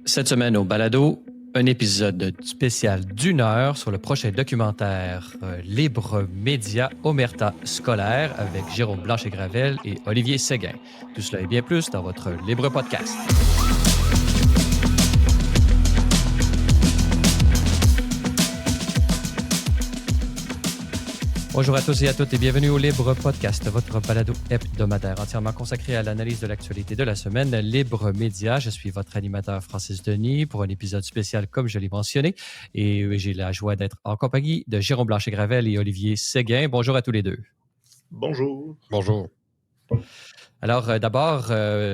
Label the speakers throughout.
Speaker 1: Cette semaine au Balado, un épisode spécial d'1 heure sur le prochain documentaire Libre Média Omerta scolaire avec Jérôme Blanchet-Gravel et Olivier Séguin. Tout cela et bien plus dans votre Libre Podcast. Bonjour à tous et à toutes et bienvenue au Libre Podcast, votre balado hebdomadaire entièrement consacré à l'analyse de l'actualité de la semaine. Libre Média, je suis votre animateur Francis Denis pour un épisode spécial comme je l'ai mentionné et j'ai la joie d'être en compagnie de Jérôme Blanchet-Gravel et Olivier Séguin. Bonjour à tous les deux.
Speaker 2: Bonjour.
Speaker 3: Bonjour.
Speaker 1: Alors, d'abord,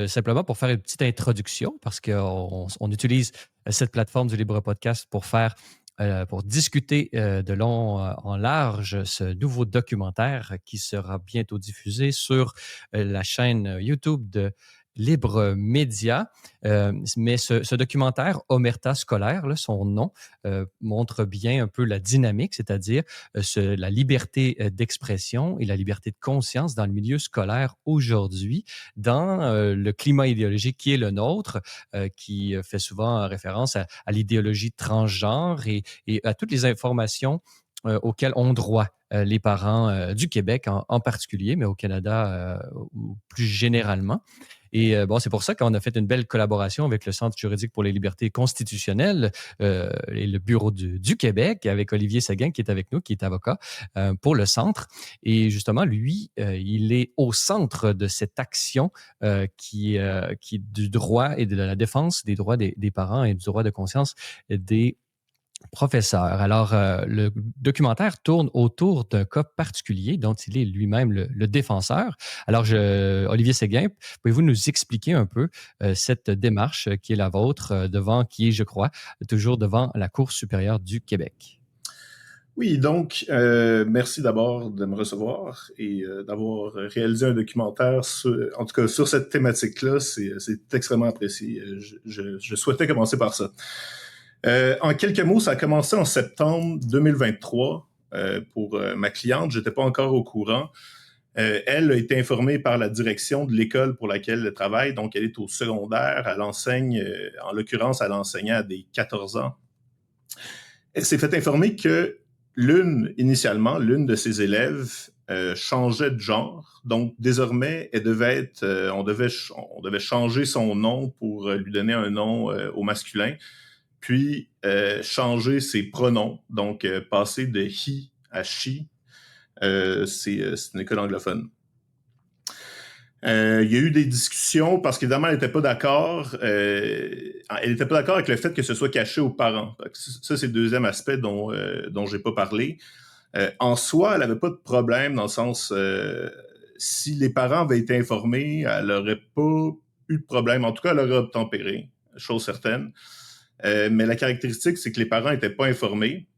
Speaker 1: simplement pour faire une petite introduction, parce qu'on utilise cette plateforme du Libre Podcast pour discuter de long en large ce nouveau documentaire qui sera bientôt diffusé sur la chaîne YouTube de Libre Média. Mais ce documentaire, Omerta scolaire, là, son nom, montre bien un peu la dynamique, c'est-à-dire la liberté d'expression et la liberté de conscience dans le milieu scolaire aujourd'hui, dans le climat idéologique qui est le nôtre, qui fait souvent référence à l'idéologie transgenre et à toutes les informations auxquelles ont droit les parents du Québec en particulier, mais au Canada ou plus généralement. Et c'est pour ça qu'on a fait une belle collaboration avec le Centre juridique pour les libertés constitutionnelles et le Bureau du Québec, avec Olivier Séguin qui est avec nous, qui est avocat pour le Centre. Et justement, lui, il est au centre de cette action qui est du droit et de la défense des droits des parents et du droit de conscience des professeur. Alors, le documentaire tourne autour d'un cas particulier dont il est lui-même le défenseur. Alors, Olivier Séguin, pouvez-vous nous expliquer un peu cette démarche qui est la vôtre qui est, je crois, toujours devant la Cour supérieure du Québec?
Speaker 2: Oui, donc, merci d'abord de me recevoir et d'avoir réalisé un documentaire, en tout cas sur cette thématique-là. C'est extrêmement apprécié. Je souhaitais commencer par ça. En quelques mots, ça a commencé en septembre 2023 pour ma cliente. J'étais pas encore au courant. Elle a été informée par la direction de l'école pour laquelle elle travaille. Donc, elle est au secondaire. Elle enseigne, en l'occurrence, elle enseignait à des 14 ans. Elle s'est fait informer que initialement, l'une de ses élèves changeait de genre. Donc, désormais, on devait changer son nom pour lui donner un nom au masculin. Puis, changer ses pronoms, donc passer de he à she, c'est une école anglophone. Il y a eu des discussions parce qu'évidemment, elle n'était pas d'accord. Elle n'était pas d'accord avec le fait que ce soit caché aux parents. Ça, c'est le deuxième aspect dont j'ai pas parlé. En soi, elle n'avait pas de problème dans le sens... si les parents avaient été informés, elle n'aurait pas eu de problème. En tout cas, elle aurait obtempéré, chose certaine. Mais la caractéristique, c'est que les parents n'étaient pas informés.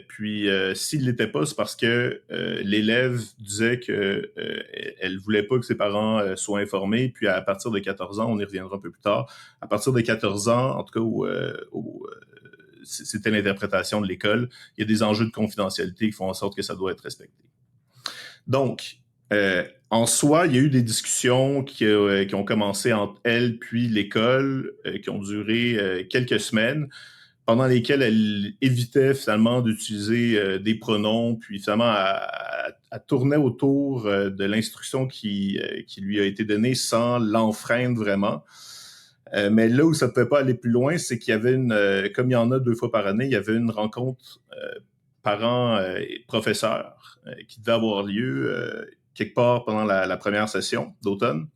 Speaker 2: Puis, s'ils ne l'étaient pas, c'est parce que l'élève disait qu'elle ne voulait pas que ses parents soient informés. Puis, à partir de 14 ans, on y reviendra un peu plus tard, à partir de 14 ans, en tout cas, c'était l'interprétation de l'école, il y a des enjeux de confidentialité qui font en sorte que ça doit être respecté. Donc, en soi, il y a eu des discussions qui ont commencé entre elle puis l'école, qui ont duré quelques semaines, pendant lesquelles elle évitait finalement d'utiliser des pronoms, puis finalement elle tournait autour de l'instruction qui lui a été donnée sans l'enfreindre vraiment. Mais là où ça ne pouvait pas aller plus loin, c'est qu'il y avait comme il y en a 2 fois par année, il y avait une rencontre parents et professeurs qui devait avoir lieu quelque part pendant la première session d'automne.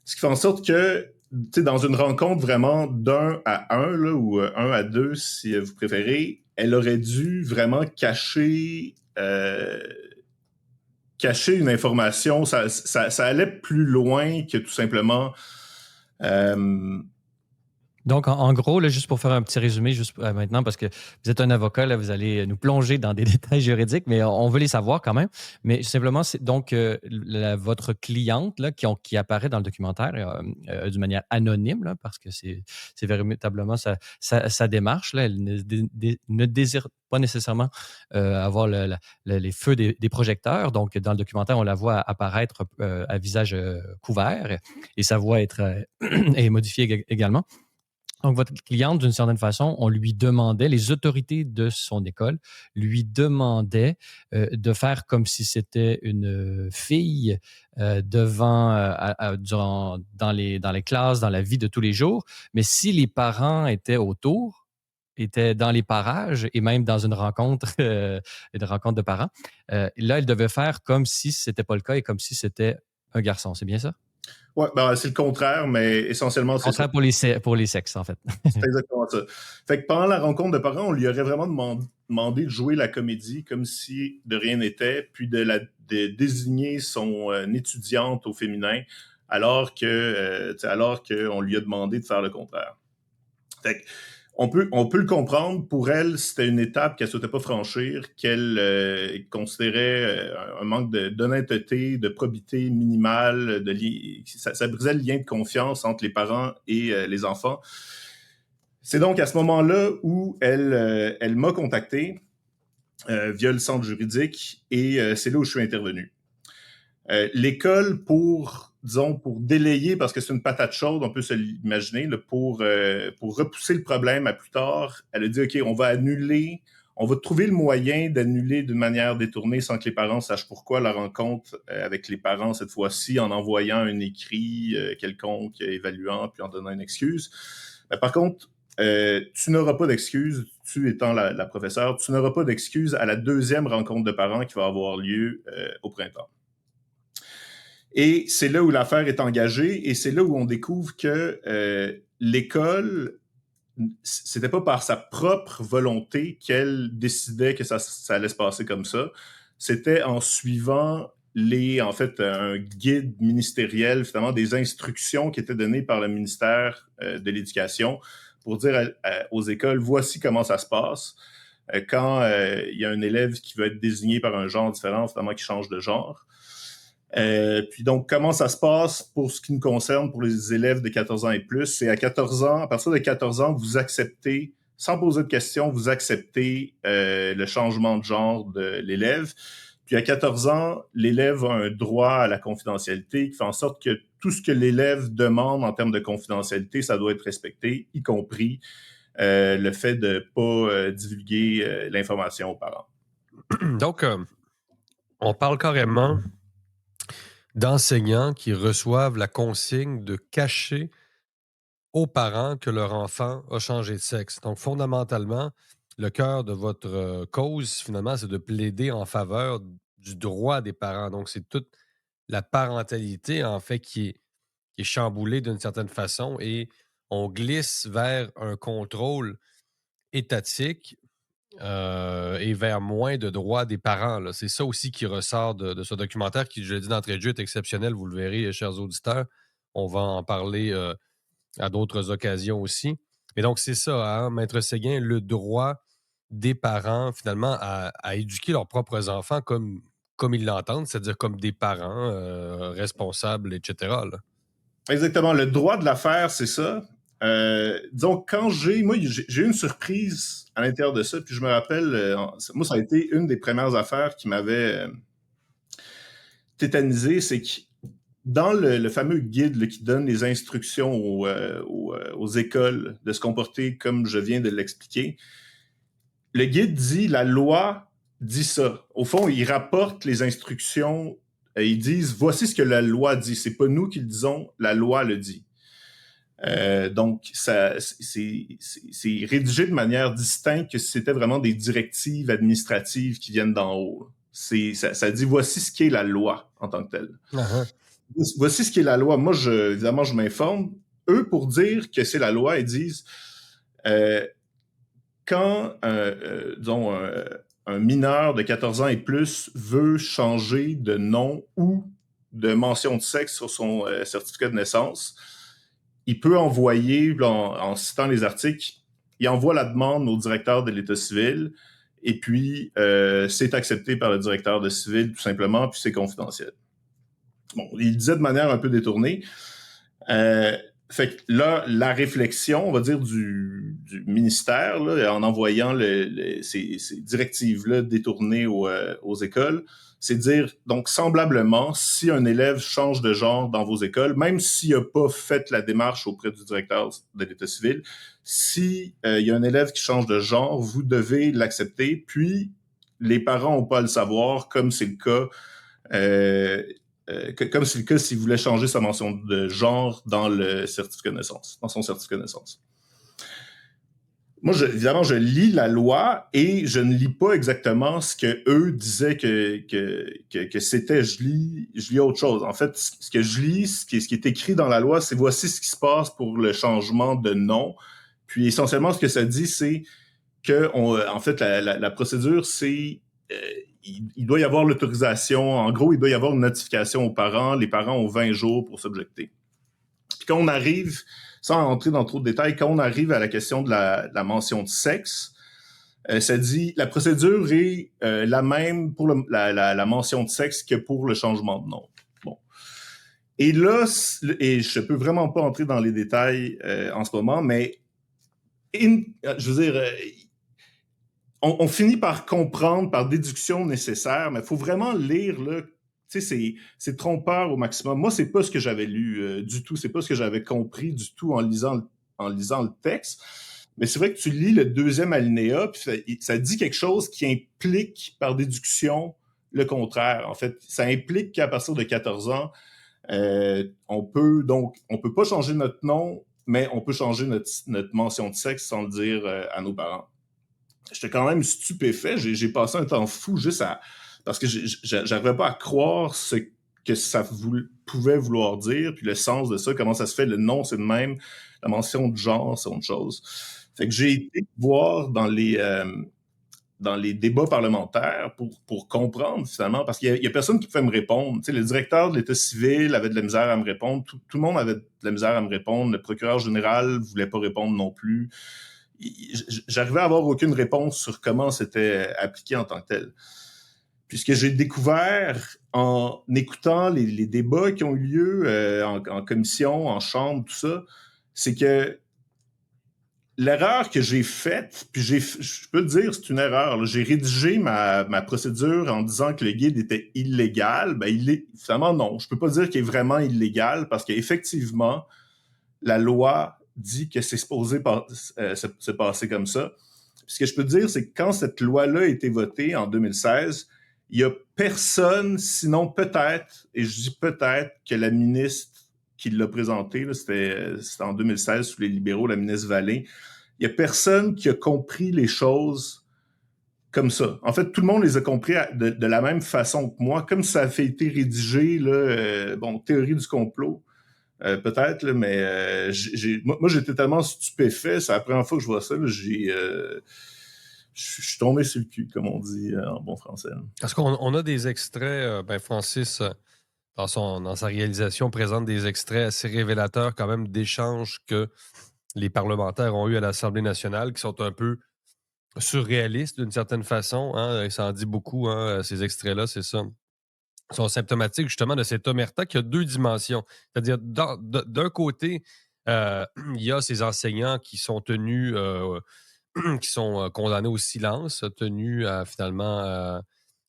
Speaker 2: Ce qui fait en sorte que, dans une rencontre vraiment d'1 à 1, là, ou 1 à 2, si vous préférez, elle aurait dû vraiment cacher une information. Ça allait plus loin que tout simplement...
Speaker 1: Donc, en gros, là, juste pour faire un petit résumé juste maintenant, parce que vous êtes un avocat, là, vous allez nous plonger dans des détails juridiques, mais on veut les savoir quand même. Mais simplement, c'est donc votre cliente là, qui apparaît dans le documentaire d'une manière anonyme, là, parce que c'est véritablement sa démarche. Là, elle ne désire pas nécessairement avoir les feux des projecteurs. Donc, dans le documentaire, on la voit apparaître à visage couvert et sa voix est modifiée également. Donc, votre cliente, d'une certaine façon, on lui demandait, les autorités de son école lui demandaient de faire comme si c'était une fille devant, dans les classes, dans la vie de tous les jours. Mais si les parents étaient autour, étaient dans les parages et même dans une rencontre de parents, là, elle devait faire comme si ce n'était pas le cas et comme si c'était un garçon. C'est bien ça?
Speaker 2: Ouais, ben, c'est le contraire, mais essentiellement, c'est ça.
Speaker 1: Contraire pour les sexes, en fait.
Speaker 2: C'est exactement ça. Fait que pendant la rencontre de parents, on lui aurait vraiment demandé de jouer la comédie comme si de rien n'était, puis de désigner son étudiante au féminin, alors qu'on lui a demandé de faire le contraire. Fait que on peut le comprendre. Pour elle, c'était une étape qu'elle ne souhaitait pas franchir, qu'elle considérait un manque d'honnêteté, de probité minimale. Ça brisait le lien de confiance entre les parents et les enfants. C'est donc à ce moment-là où elle m'a contacté via le centre juridique et c'est là où je suis intervenu. L'école, pour délayer, parce que c'est une patate chaude, on peut se l'imaginer, pour repousser le problème à plus tard, elle a dit, OK, on va trouver le moyen d'annuler d'une manière détournée sans que les parents sachent pourquoi la rencontre avec les parents cette fois-ci en envoyant un écrit quelconque évaluant puis en donnant une excuse. Par contre, tu n'auras pas d'excuse, tu étant la professeure, tu n'auras pas d'excuse à la deuxième rencontre de parents qui va avoir lieu au printemps. Et c'est là où l'affaire est engagée et c'est là où on découvre que l'école, c'était pas par sa propre volonté qu'elle décidait que ça allait se passer comme ça. C'était en suivant un guide ministériel, finalement, des instructions qui étaient données par le ministère de l'Éducation pour dire aux écoles, voici comment ça se passe. Quand il y a un élève qui veut être désigné par un genre différent, finalement, qui change de genre. Puis donc, comment ça se passe pour ce qui nous concerne pour les élèves de 14 ans et plus? C'est à 14 ans, à partir de 14 ans, vous acceptez, sans poser de questions, vous acceptez le changement de genre de l'élève. Puis à 14 ans, l'élève a un droit à la confidentialité qui fait en sorte que tout ce que l'élève demande en termes de confidentialité, ça doit être respecté, y compris le fait de ne pas divulguer l'information aux parents.
Speaker 3: Donc, on parle carrément d'enseignants qui reçoivent la consigne de cacher aux parents que leur enfant a changé de sexe. Donc, fondamentalement, le cœur de votre cause, finalement, c'est de plaider en faveur du droit des parents. Donc, c'est toute la parentalité, en fait, qui est chamboulée d'une certaine façon et on glisse vers un contrôle étatique et vers moins de droits des parents. Là. C'est ça aussi qui ressort de ce documentaire qui, je l'ai dit d'entrée de jeu, est exceptionnel. Vous le verrez, chers auditeurs. On va en parler à d'autres occasions aussi. Et donc, c'est ça, hein, Maître Séguin, le droit des parents, finalement, à éduquer leurs propres enfants comme ils l'entendent, c'est-à-dire comme des parents responsables, etc. Là.
Speaker 2: Exactement. Le droit de l'affaire, c'est ça. Disons, j'ai eu une surprise à l'intérieur de ça, puis je me rappelle, moi, ça a été une des premières affaires qui m'avait tétanisé, c'est que dans le fameux guide là, qui donne les instructions aux écoles de se comporter comme je viens de l'expliquer, le guide dit, la loi dit ça. Au fond, il rapporte les instructions, ils disent, voici ce que la loi dit. C'est pas nous qui le disons, la loi le dit. Donc, c'est rédigé de manière distincte que c'était vraiment des directives administratives qui viennent d'en haut. Ça dit, voici ce qu'est la loi en tant que telle.
Speaker 3: Uh-huh.
Speaker 2: Voici ce qu'est la loi. Moi, évidemment, je m'informe. Eux, pour dire que c'est la loi, ils disent, quand, disons, un mineur de 14 ans et plus veut changer de nom ou de mention de sexe sur son certificat de naissance, il peut envoyer, en citant les articles, il envoie la demande au directeur de l'État civil et puis c'est accepté par le directeur de civil tout simplement, puis c'est confidentiel. Bon, il disait de manière un peu détournée. fait que là, la réflexion, on va dire, du ministère, là, en envoyant ces directives-là détournées aux écoles, c'est dire, donc, semblablement, si un élève change de genre dans vos écoles, même s'il n'a pas fait la démarche auprès du directeur de l'État civil, si il y a un élève qui change de genre, vous devez l'accepter, puis les parents n'ont pas à le savoir, comme c'est le cas comme c'est le cas s'il voulait changer sa mention de genre dans le certificat de naissance, dans son certificat de naissance. Moi, évidemment, je lis la loi et je ne lis pas exactement ce que eux disaient que c'était. Je lis autre chose. En fait, ce que je lis, ce qui est écrit dans la loi, c'est voici ce qui se passe pour le changement de nom. Puis essentiellement, ce que ça dit, c'est que, en fait, la procédure, c'est il doit y avoir l'autorisation. En gros, il doit y avoir une notification aux parents. Les parents ont 20 jours pour s'objecter. Puis quand on arrive, sans entrer dans trop de détails, quand on arrive à la question de la mention de sexe, ça dit la procédure est la même pour la mention de sexe que pour le changement de nom. Bon. Et là, et je peux vraiment pas entrer dans les détails en ce moment, mais je veux dire, on finit par comprendre par déduction nécessaire, mais il faut vraiment lire là. Tu sais, c'est trompeur au maximum. Moi, c'est pas ce que j'avais lu du tout. C'est pas ce que j'avais compris du tout en lisant le texte. Mais c'est vrai que tu lis le deuxième alinéa, puis ça dit quelque chose qui implique par déduction le contraire. En fait, ça implique qu'à partir de 14 ans, on peut pas changer notre nom, mais on peut changer notre mention de sexe sans le dire à nos parents. J'étais quand même stupéfait. J'ai passé un temps fou juste parce que j'arrivais pas à croire ce que ça pouvait vouloir dire, puis le sens de ça, comment ça se fait, le nom, c'est le même, la mention de genre, c'est autre chose. Fait que j'ai été voir dans les débats parlementaires pour comprendre, finalement, parce qu'il y a personne qui pouvait me répondre. Tu sais, le directeur de l'État civil avait de la misère à me répondre, tout le monde avait de la misère à me répondre, le procureur général voulait pas répondre non plus. J'arrivais à avoir aucune réponse sur comment c'était appliqué en tant que tel. Puis ce que j'ai découvert en écoutant les débats qui ont eu lieu en commission, en chambre, tout ça, c'est que l'erreur que j'ai faite, puis je peux le dire, c'est une erreur. Là. J'ai rédigé ma procédure en disant que le guide était illégal. Ben, finalement, non. Je peux pas dire qu'il est vraiment illégal parce qu'effectivement, la loi dit que c'est supposé se passer comme ça. Puis ce que je peux dire, c'est que quand cette loi-là a été votée en 2016, il y a personne, sinon peut-être, et je dis peut-être, que la ministre qui l'a présentée, c'était en 2016 sous les libéraux, la ministre Vallée, il y a personne qui a compris les choses comme ça. En fait, tout le monde les a compris de la même façon que moi, comme ça a fait été rédigé, là, théorie du complot. Peut-être, là, mais moi, j'étais tellement stupéfait. C'est la première fois que je vois ça. Je suis tombé sur le cul, comme on dit en bon français.
Speaker 3: Est-ce qu'on a des extraits, Francis, dans sa réalisation, présente des extraits assez révélateurs quand même d'échanges que les parlementaires ont eu à l'Assemblée nationale qui sont un peu surréalistes d'une certaine façon. Hein, et ça en dit beaucoup, hein, ces extraits-là, c'est ça. Sont symptomatiques justement de cette omerta qui a deux dimensions. C'est-à-dire, d'un côté, il y a ces enseignants qui sont tenus, qui sont condamnés au silence, tenus à finalement,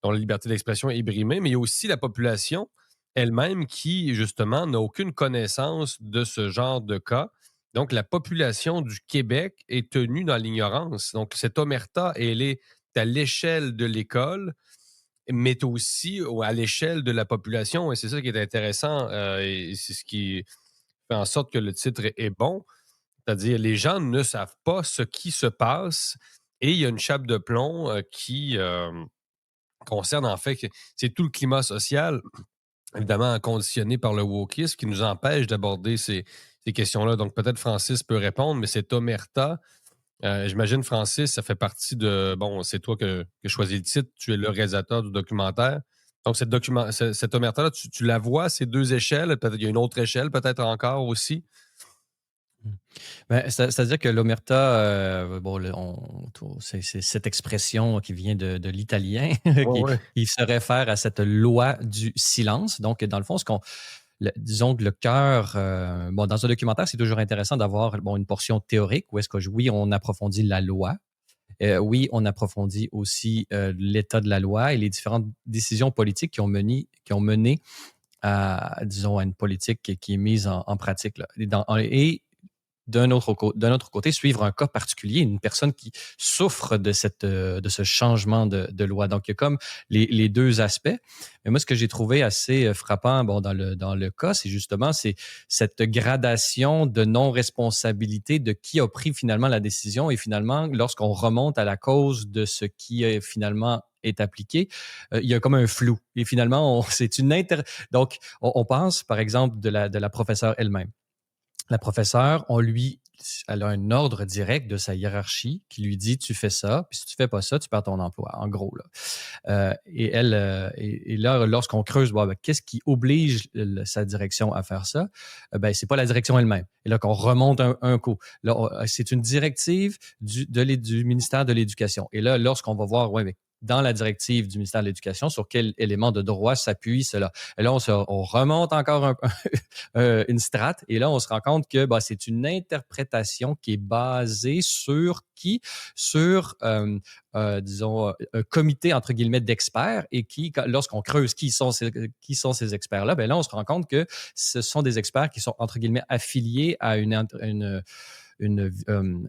Speaker 3: dont la liberté d'expression est brimée, mais il y a aussi la population elle-même qui, justement, n'a aucune connaissance de ce genre de cas. Donc, la population du Québec est tenue dans l'ignorance. Donc, cette omerta, elle est à l'échelle de l'école, mais aussi à l'échelle de la population. Et c'est ça qui est intéressant et c'est ce qui fait en sorte que le titre est bon. C'est-à-dire, les gens ne savent pas ce qui se passe et il y a une chape de plomb qui concerne en fait, c'est tout le climat social, évidemment conditionné par le wokisme, qui nous empêche d'aborder ces questions-là. Donc, peut-être Francis peut répondre, mais cette omerta, j'imagine, Francis, ça fait partie de... Bon, c'est toi que choisis le titre, tu es le réalisateur du documentaire. Donc, cette omerta-là, tu la vois à ces deux échelles. Peut-être il y a une autre échelle, peut-être encore aussi.
Speaker 1: Ben, c'est-à-dire que l'omerta, c'est cette expression qui vient de l'italien, qui se réfère à cette loi du silence. Donc, dans le fond, disons que le cœur, dans un documentaire, c'est toujours intéressant d'avoir une portion théorique où est-ce que oui, on approfondit la loi. Oui, on approfondit aussi l'état de la loi et les différentes décisions politiques qui ont mené à, disons, à une politique qui est mise en pratique, là. Et d'un autre côté, suivre un cas particulier, une personne qui souffre de ce changement de loi. Donc, il y a comme les deux aspects. Mais moi, ce que j'ai trouvé assez frappant dans le cas, c'est cette gradation de non-responsabilité de qui a pris finalement la décision. Et finalement, lorsqu'on remonte à la cause de ce qui finalement est appliqué, il y a comme un flou. Et finalement, donc, on pense, par exemple, de la professeure elle-même. La professeure, elle a un ordre direct de sa hiérarchie qui lui dit tu fais ça, puis si tu fais pas ça, tu perds ton emploi, en gros, là. Et là, lorsqu'on creuse, qu'est-ce qui oblige sa direction à faire ça? C'est pas la direction elle-même. Et là, qu'on remonte un coup. Là, c'est une directive du ministère de l'Éducation. Et là, lorsqu'on va voir, mais dans la directive du ministère de l'Éducation, sur quel élément de droit s'appuie cela. Et là, on remonte encore une strate, et là, on se rend compte que c'est une interprétation qui est basée sur disons, un comité, entre guillemets, d'experts, et qui, lorsqu'on creuse qui sont ces experts-là, là, on se rend compte que ce sont des experts qui sont, entre guillemets, affiliés à une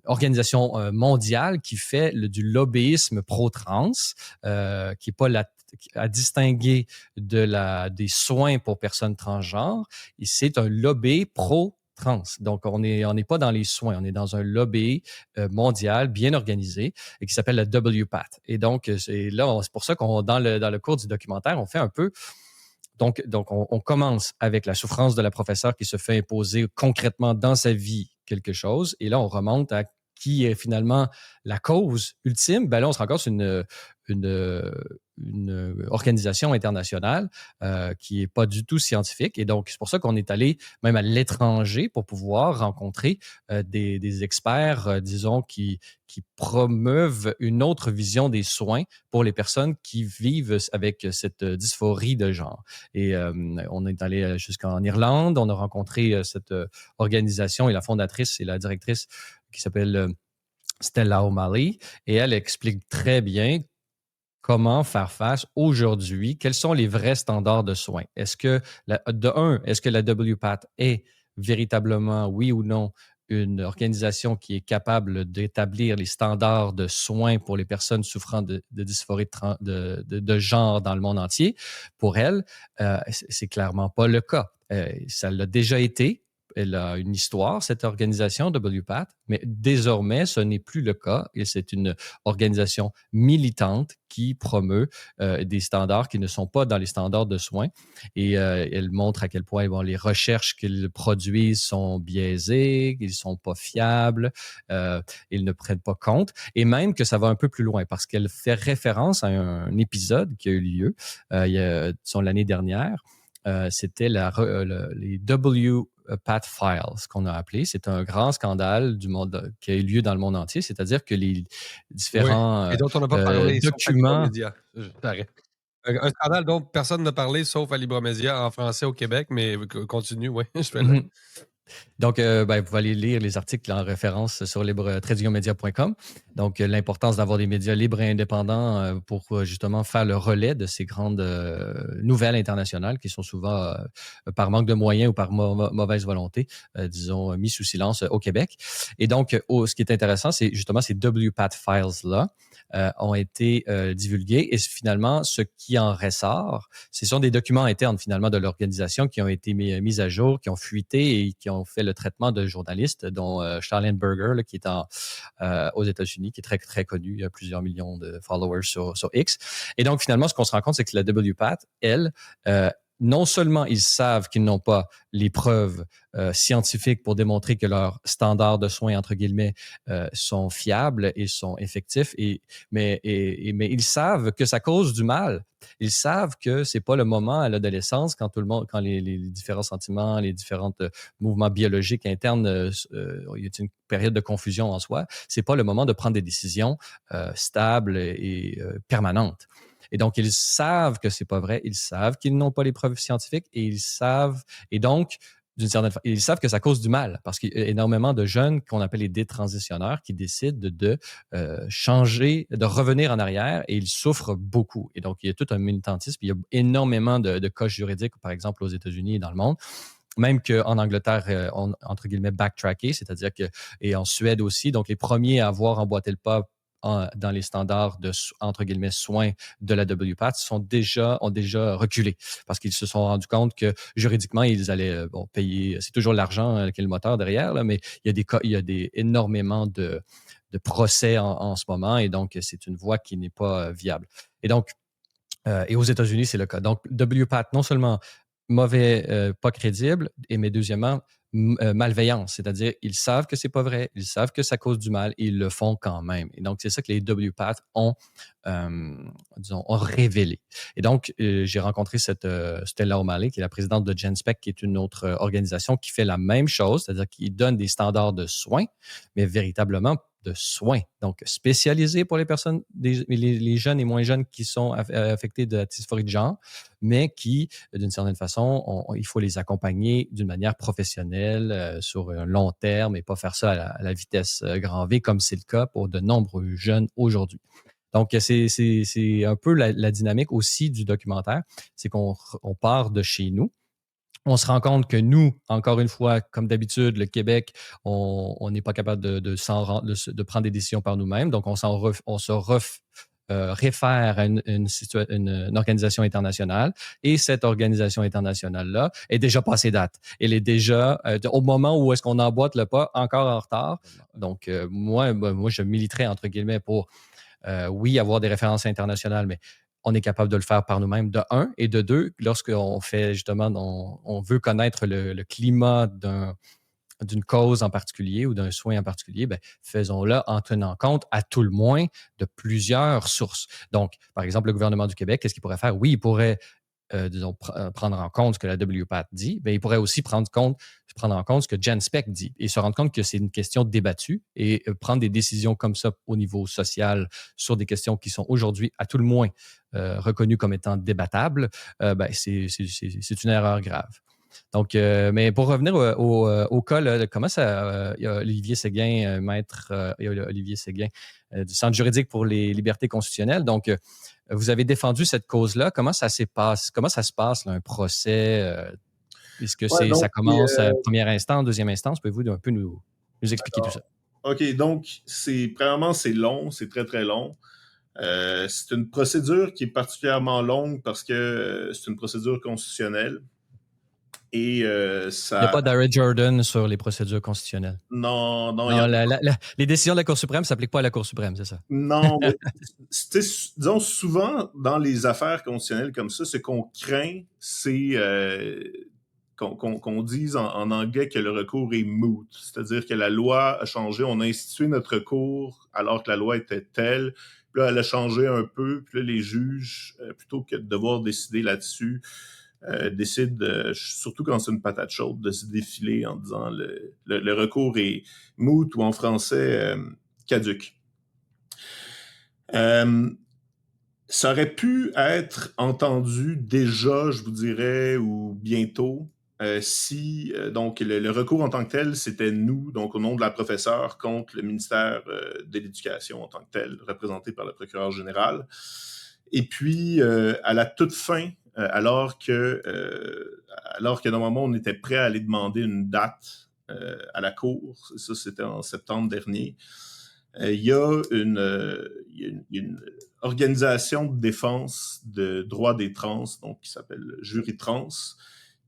Speaker 1: organisation mondiale qui fait du lobbyisme pro-trans, qui n'est pas à distinguer des soins pour personnes transgenres. Et c'est un lobby pro-trans. Donc, on n'est pas dans les soins, on est dans un lobby mondial bien organisé et qui s'appelle la WPATH. Et donc, c'est pour ça qu'on, dans le cours du documentaire, on fait un peu... Donc on commence avec la souffrance de la professeure qui se fait imposer concrètement dans sa vie quelque chose. Et là, on remonte à qui est finalement la cause ultime. Là, on se rend compte que c'est une organisation internationale qui n'est pas du tout scientifique. Et donc, c'est pour ça qu'on est allé même à l'étranger pour pouvoir rencontrer des experts, disons, qui promeuvent une autre vision des soins pour les personnes qui vivent avec cette dysphorie de genre. Et on est allé jusqu'en Irlande. On a rencontré cette organisation et la fondatrice et la directrice qui s'appelle Stella O'Malley. Et elle explique très bien comment faire face aujourd'hui, quels sont les vrais standards de soins. Est-ce que la WPATH est véritablement, oui ou non, une organisation qui est capable d'établir les standards de soins pour les personnes souffrant de dysphorie de genre dans le monde entier? Pour elle, c'est clairement pas le cas. Ça l'a déjà été. Elle a une histoire, cette organisation WPATH, mais désormais, ce n'est plus le cas et c'est une organisation militante qui promeut des standards qui ne sont pas dans les standards de soins. Et elle montre à quel point les recherches qu'ils produisent sont biaisées, qu'ils ne sont pas fiables, ils ne prennent pas compte, et même que ça va un peu plus loin parce qu'elle fait référence à un épisode qui a eu lieu l'année dernière. C'était les WPATH Files, qu'on a appelé. C'est un grand scandale du monde qui a eu lieu dans le monde entier, c'est-à-dire que les différents
Speaker 3: et dont on n'a pas parlé,
Speaker 1: documents...
Speaker 3: Un scandale dont personne n'a parlé, sauf à Libremédia en français au Québec, mais continue, oui, je fais là.
Speaker 1: Donc, vous pouvez aller lire les articles en référence sur libre-media.com. Donc, l'importance d'avoir des médias libres et indépendants pour justement faire le relais de ces grandes nouvelles internationales qui sont souvent, par manque de moyens ou par mauvaise volonté, disons, mis sous silence au Québec. Et donc, ce qui est intéressant, c'est justement ces WPATH Files-là ont été divulgués, et finalement, ce qui en ressort, ce sont des documents internes finalement de l'organisation qui ont été mis à jour, qui ont fuité et qui ont fait le traitement de journalistes, dont Charlene Berger, là, qui est aux États-Unis, qui est très, très connu. Il y a plusieurs millions de followers sur X. Et donc, finalement, ce qu'on se rend compte, c'est que la WPATH, elle, non seulement ils savent qu'ils n'ont pas les preuves scientifiques pour démontrer que leurs standards de soins, entre guillemets, sont fiables et sont effectifs, mais ils savent que ça cause du mal. Ils savent que c'est pas le moment à l'adolescence, quand les différents sentiments, les différents mouvements biologiques internes, il y a une période de confusion en soi. C'est pas le moment de prendre des décisions stables et permanentes. Et donc, ils savent que c'est pas vrai, ils savent qu'ils n'ont pas les preuves scientifiques et ils savent, et donc, d'une certaine façon, ils savent que ça cause du mal parce qu'il y a énormément de jeunes qu'on appelle les détransitionneurs qui décident de changer, de revenir en arrière et ils souffrent beaucoup. Et donc, il y a tout un militantisme. Il y a énormément de cas juridiques, par exemple, aux États-Unis et dans le monde. Même qu'en Angleterre, on, entre guillemets, backtracké, c'est-à-dire que, et en Suède aussi, donc les premiers à avoir emboîté le pas dans les standards de, entre guillemets, soins de la WPATH ont déjà reculé parce qu'ils se sont rendus compte que juridiquement, ils allaient payer, c'est toujours l'argent qui est le moteur derrière, là, mais il y a énormément de procès en ce moment et donc c'est une voie qui n'est pas viable. Et donc, et aux États-Unis, c'est le cas. Donc, WPATH, non seulement mauvais, pas crédible, mais deuxièmement, malveillance, c'est-à-dire ils savent que c'est pas vrai, ils savent que ça cause du mal et ils le font quand même. Et donc, c'est ça que les WPATH ont révélé. Et donc, j'ai rencontré Stella O'Malley, qui est la présidente de GenSpec, qui est une autre organisation qui fait la même chose, c'est-à-dire qui donne des standards de soins, mais véritablement de soins, donc spécialisés pour les personnes, les jeunes et moins jeunes qui sont affectés de la dysphorie de genre, mais qui, d'une certaine façon, il faut les accompagner d'une manière professionnelle sur un long terme et pas faire ça à la vitesse grand V, comme c'est le cas pour de nombreux jeunes aujourd'hui. Donc, c'est un peu la dynamique aussi du documentaire, c'est qu'on part de chez nous. On se rend compte que nous, encore une fois, comme d'habitude, le Québec, on n'est pas capable de prendre des décisions par nous-mêmes. Donc, on se réfère à une organisation internationale. Et cette organisation internationale-là est déjà passée date. Elle est déjà, au moment où est-ce qu'on emboîte le pas, encore en retard. Donc, moi, je militerais, entre guillemets, pour, oui, avoir des références internationales, mais on est capable de le faire par nous-mêmes, de un. Et de deux, lorsqu'on fait justement, on veut connaître le climat d'une cause en particulier ou d'un soin en particulier, ben, faisons-le en tenant compte à tout le moins de plusieurs sources. Donc, par exemple, le gouvernement du Québec, qu'est-ce qu'il pourrait faire? Oui, il pourrait disons, prendre en compte ce que la WPATH dit, bien, il pourrait aussi prendre en compte ce que GenSpec dit et se rendre compte que c'est une question débattue et prendre des décisions comme ça au niveau social sur des questions qui sont aujourd'hui, à tout le moins, reconnues comme étant débattables, ben, c'est une erreur grave. Donc, mais pour revenir au cas, là, comment ça, il y a Olivier Séguin, maître Olivier Séguin du Centre juridique pour les libertés constitutionnelles. Donc, vous avez défendu cette cause-là. Comment ça se passe, là, un procès? Est-ce que
Speaker 2: Ouais, donc,
Speaker 1: ça commence à première instance, deuxième instance? Pouvez-vous un peu nous expliquer tout ça?
Speaker 2: OK, donc, premièrement, c'est long, c'est très, très long. C'est une procédure qui est particulièrement longue parce que c'est une procédure constitutionnelle. Et
Speaker 1: Il n'y a
Speaker 2: ça.
Speaker 1: pas d'arrêt Jordan sur les procédures constitutionnelles.
Speaker 2: Non, non,
Speaker 1: Non, les décisions de la Cour suprême ne s'appliquent pas à la Cour suprême, c'est ça?
Speaker 2: non, mais disons souvent dans les affaires constitutionnelles comme ça, ce qu'on craint, c'est qu'on dise en anglais que le recours est moot, c'est-à-dire que la loi a changé, on a institué notre recours alors que la loi était telle, puis là elle a changé un peu, puis là les juges, plutôt que de devoir décider là-dessus, décident, surtout quand c'est une patate chaude, de se défiler en disant le recours est moot ou en français caduc. Ça aurait pu être entendu déjà, je vous dirais, ou bientôt, si donc le recours en tant que tel, c'était nous, donc au nom de la professeure, contre le ministère de l'Éducation en tant que tel, représenté par le procureur général. Et puis, à la toute fin, alors que normalement on était prêt à aller demander une date à la Cour, ça c'était en septembre dernier, il y a une organisation de défense de droits des trans, donc qui s'appelle Jury Trans,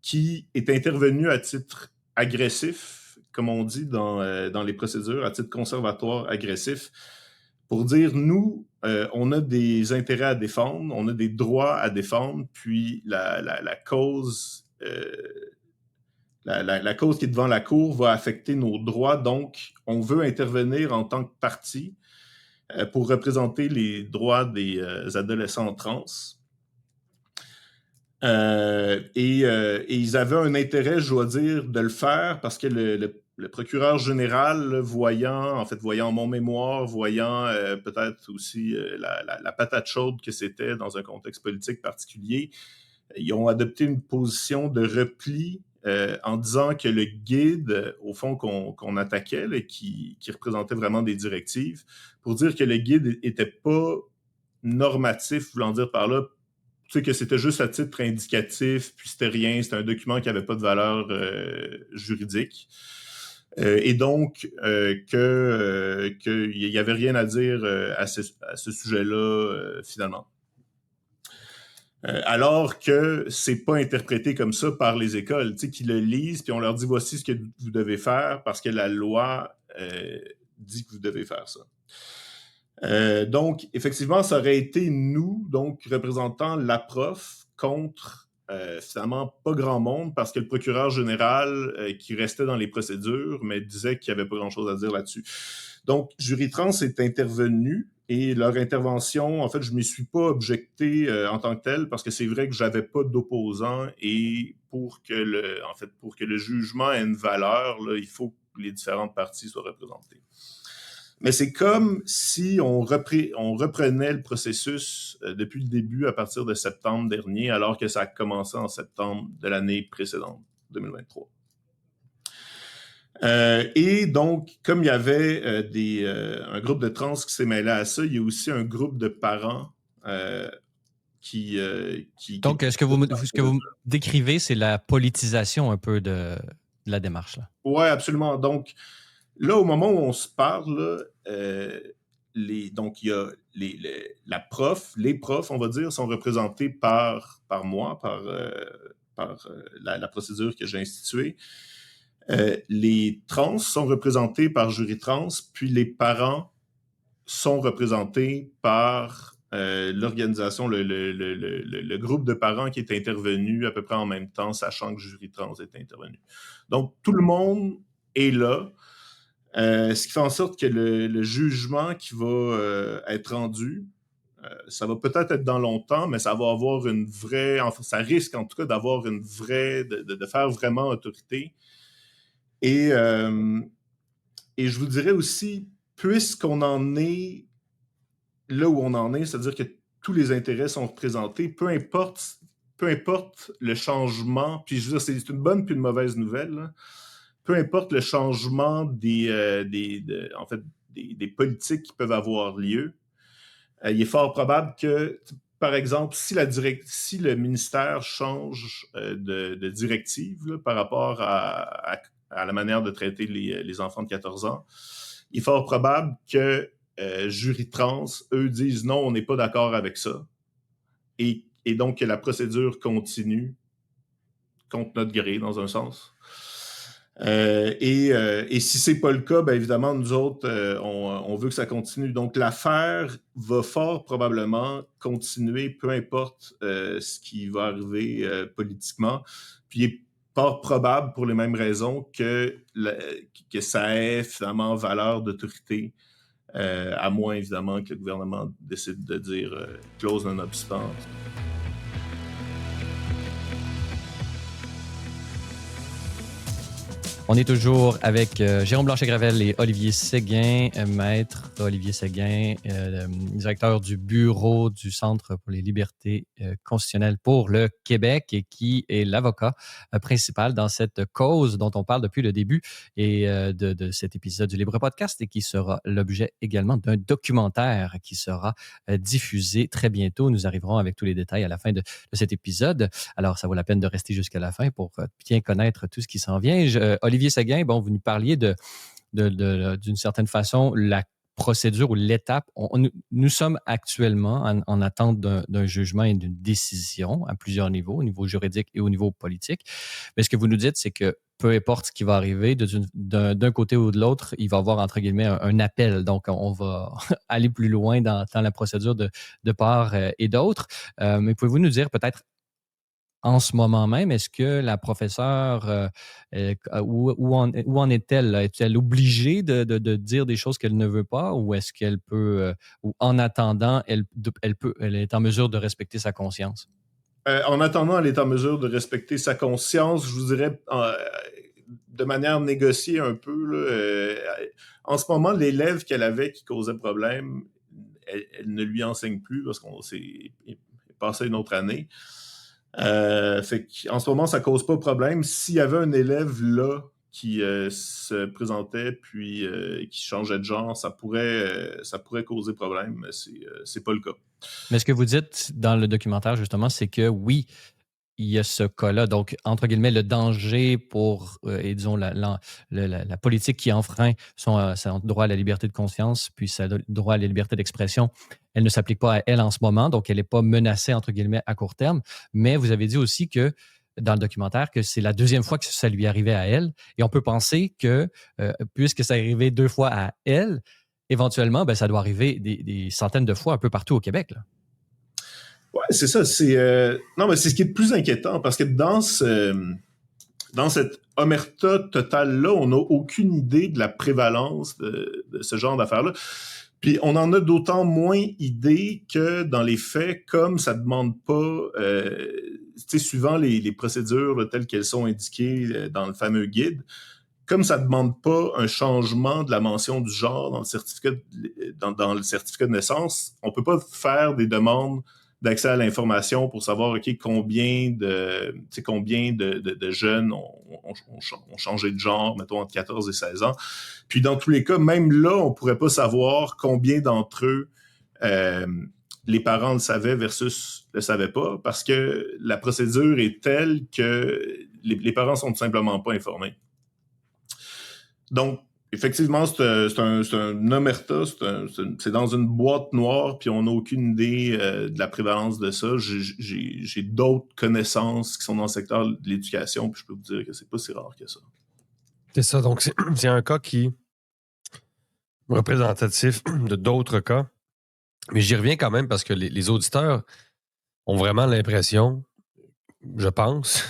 Speaker 2: qui est intervenue à titre agressif, comme on dit dans les procédures, à titre conservatoire agressif, pour dire, nous, on a des intérêts à défendre, on a des droits à défendre, puis la cause... La cause qui est devant la Cour va affecter nos droits, donc on veut intervenir en tant que partie pour représenter les droits des adolescents trans. Et ils avaient un intérêt, je dois dire, de le faire parce que le procureur général, là, voyant mon mémoire, voyant peut-être aussi la patate chaude que c'était dans un contexte politique particulier, ils ont adopté une position de repli en disant que le guide, au fond, qu'on attaquait, là, qui représentait vraiment des directives, pour dire que le guide n'était pas normatif, voulant dire par là, tu sais, que c'était juste à titre indicatif, puis c'était rien, c'était un document qui n'avait pas de valeur juridique. Et donc, qu'il n'y avait rien à dire à ce sujet-là, finalement. Alors que c'est pas interprété comme ça par les écoles, tu sais, qui le lisent, puis on leur dit voici ce que vous devez faire parce que la loi dit que vous devez faire ça. Donc, effectivement, ça aurait été nous, donc représentant la prof, contre finalement pas grand monde parce que le procureur général qui restait dans les procédures, mais disait qu'il n'y avait pas grand-chose à dire là-dessus. Donc, Jury-Trans est intervenu et leur intervention, en fait, je ne m'y suis pas objecté en tant que tel parce que c'est vrai que j'avais pas d'opposant et pour que le jugement ait une valeur, là, il faut que les différentes parties soient représentées. Mais c'est comme si on reprenait le processus depuis le début à partir de septembre dernier, alors que ça a commencé en septembre de l'année précédente, 2023. Et donc, comme il y avait un groupe de trans qui s'est mêlé à ça, il y a aussi un groupe de parents qui...
Speaker 1: Donc, ce que vous décrivez, c'est la politisation un peu de la démarche.
Speaker 2: Oui, absolument. Donc, là, au moment où on se parle, donc il y a les profs, on va dire, sont représentés par moi, par la procédure que j'ai instituée. Les trans sont représentés par Jury-Trans, puis les parents sont représentés par l'organisation, le groupe de parents qui est intervenu à peu près en même temps, sachant que Jury-Trans est intervenu. Donc, tout le monde est là. Ce qui fait en sorte que le jugement qui va être rendu, ça va peut-être être dans longtemps, mais ça va avoir une vraie... Enfin, ça risque en tout cas d'avoir une vraie... de faire vraiment autorité. Et je vous dirais aussi, puisqu'on en est là où on en est, c'est-à-dire que tous les intérêts sont représentés, peu importe le changement, puis je veux dire, c'est une bonne puis une mauvaise nouvelle, là. Peu importe le changement des politiques qui peuvent avoir lieu, il est fort probable que, par exemple, si le ministère change de directive là, par rapport à la manière de traiter les enfants de 14 ans, il est fort probable que Jury-Trans, eux, disent non, on n'est pas d'accord avec ça. Et donc que la procédure continue contre notre gré, dans un sens. Et si c'est pas le cas, bien évidemment, nous autres, on veut que ça continue. Donc, l'affaire va fort probablement continuer, peu importe ce qui va arriver politiquement. Puis, il est fort probable, pour les mêmes raisons, que ça ait finalement valeur d'autorité, à moins, évidemment, que le gouvernement décide de dire clause non-obstant.
Speaker 1: On est toujours avec Jérôme Blanchet-Gravel et Olivier Séguin, maître Olivier Séguin, directeur du bureau du Centre pour les libertés constitutionnelles pour le Québec et qui est l'avocat principal dans cette cause dont on parle depuis le début et de cet épisode du Libre Podcast et qui sera l'objet également d'un documentaire qui sera diffusé très bientôt. Nous arriverons avec tous les détails à la fin de cet épisode. Alors, ça vaut la peine de rester jusqu'à la fin pour bien connaître tout ce qui s'en vient. Olivier Séguin, bon, vous nous parliez d'une certaine façon la procédure ou l'étape. Nous sommes actuellement en attente d'un jugement et d'une décision à plusieurs niveaux, au niveau juridique et au niveau politique. Mais ce que vous nous dites, c'est que peu importe ce qui va arriver, d'un côté ou de l'autre, il va y avoir, entre guillemets, un appel. Donc, on va aller plus loin dans la procédure de part et d'autre. Mais pouvez-vous nous dire peut-être en ce moment même, est-ce que la professeure, où en est-elle? Est-elle obligée de dire des choses qu'elle ne veut pas ou est-ce qu'elle peut, ou en attendant, elle est en mesure de respecter sa conscience?
Speaker 2: En attendant, elle est en mesure de respecter sa conscience, je vous dirais, de manière négociée un peu, là, en ce moment, l'élève qu'elle avait qui causait problème, elle ne lui enseigne plus parce qu'on s'est passé une autre année. Fait qu'en ce moment, ça cause pas problème. S'il y avait un élève là qui se présentait puis qui changeait de genre, ça pourrait causer problème, mais c'est pas le cas.
Speaker 1: Mais ce que vous dites dans le documentaire, justement, c'est que oui, il y a ce cas-là. Donc, entre guillemets, le danger pour, et disons, la politique qui enfreint son droit à la liberté de conscience, puis son droit à la liberté d'expression, elle ne s'applique pas à elle en ce moment, donc elle n'est pas menacée, entre guillemets, à court terme. Mais vous avez dit aussi que, dans le documentaire, que c'est la deuxième fois que ça lui arrivait à elle. Et on peut penser que, puisque ça est arrivé 2 fois à elle, éventuellement, ben, ça doit arriver des centaines de fois un peu partout au Québec, là.
Speaker 2: Ouais, c'est ça. Non, mais c'est ce qui est le plus inquiétant parce que dans cette omerta totale-là, on n'a aucune idée de la prévalence de ce genre d'affaires-là. Puis on en a d'autant moins idée que dans les faits, comme ça demande pas, suivant les procédures là, telles qu'elles sont indiquées dans le fameux guide, comme ça demande pas un changement de la mention du genre dans le certificat de naissance, on peut pas faire des demandes d'accès à l'information pour savoir combien de jeunes ont changé de genre, mettons, entre 14 et 16 ans. Puis dans tous les cas, même là, on pourrait pas savoir combien d'entre eux les parents le savaient versus le savaient pas, parce que la procédure est telle que les parents sont tout simplement pas informés. Donc, effectivement, c'est un omerta, c'est dans une boîte noire, puis on n'a aucune idée de la prévalence de ça. J'ai d'autres connaissances qui sont dans le secteur de l'éducation, puis je peux vous dire que c'est pas si rare que ça.
Speaker 3: C'est ça, donc c'est un cas qui est représentatif de d'autres cas. Mais j'y reviens quand même parce que les auditeurs ont vraiment l'impression, je pense,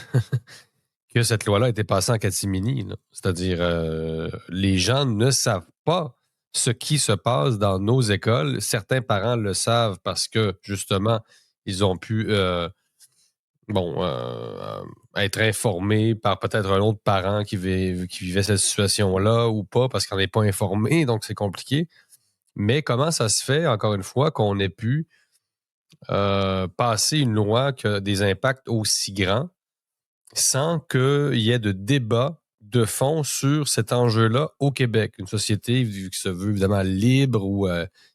Speaker 3: que cette loi-là a été passée en catimini. Là. C'est-à-dire, les gens ne savent pas ce qui se passe dans nos écoles. Certains parents le savent parce que, justement, ils ont pu être informés par peut-être un autre parent qui vivait cette situation-là ou pas parce qu'on n'est pas informé, donc c'est compliqué. Mais comment ça se fait, encore une fois, qu'on ait pu passer une loi qui a des impacts aussi grands sans qu'il y ait de débat de fond sur cet enjeu-là au Québec? Une société qui se veut évidemment libre ou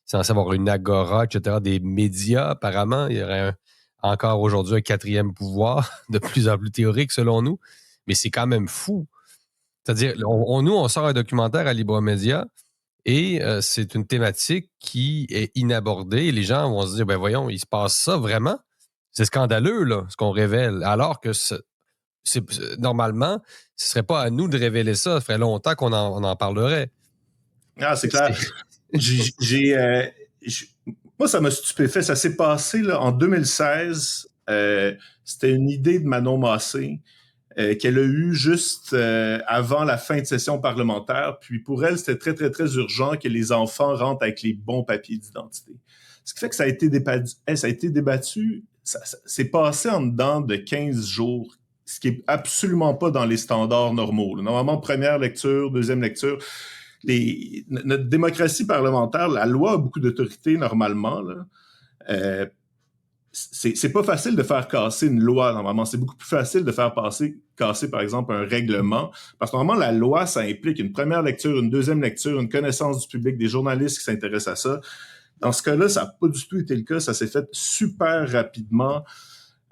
Speaker 3: censée avoir une agora, etc., des médias, apparemment. Il y aurait encore aujourd'hui un 4e pouvoir de plus en plus théorique, selon nous. Mais c'est quand même fou. C'est-à-dire, nous, on sort un documentaire à Libre Média et c'est une thématique qui est inabordée. Et les gens vont se dire, ben voyons, il se passe ça vraiment? C'est scandaleux, là, ce qu'on révèle. Alors que normalement, ce serait pas à nous de révéler ça. Ça ferait longtemps qu'on en parlerait.
Speaker 2: Ah, c'est clair. Moi, ça m'a stupéfait. Ça s'est passé là, en 2016. C'était une idée de Manon Massé qu'elle a eue juste avant la fin de session parlementaire. Puis pour elle, c'était très, très, très urgent que les enfants rentrent avec les bons papiers d'identité. Ce qui fait que ça a été débattu. Ça s'est passé en dedans de 15 jours, ce qui est absolument pas dans les standards normaux. Normalement, première lecture, deuxième lecture. Notre démocratie parlementaire, la loi a beaucoup d'autorité normalement. Là. C'est pas facile de faire casser une loi, normalement. C'est beaucoup plus facile de faire casser, par exemple, un règlement. Parce que normalement, la loi, ça implique une première lecture, une deuxième lecture, une connaissance du public, des journalistes qui s'intéressent à ça. Dans ce cas-là, ça n'a pas du tout été le cas. Ça s'est fait super rapidement,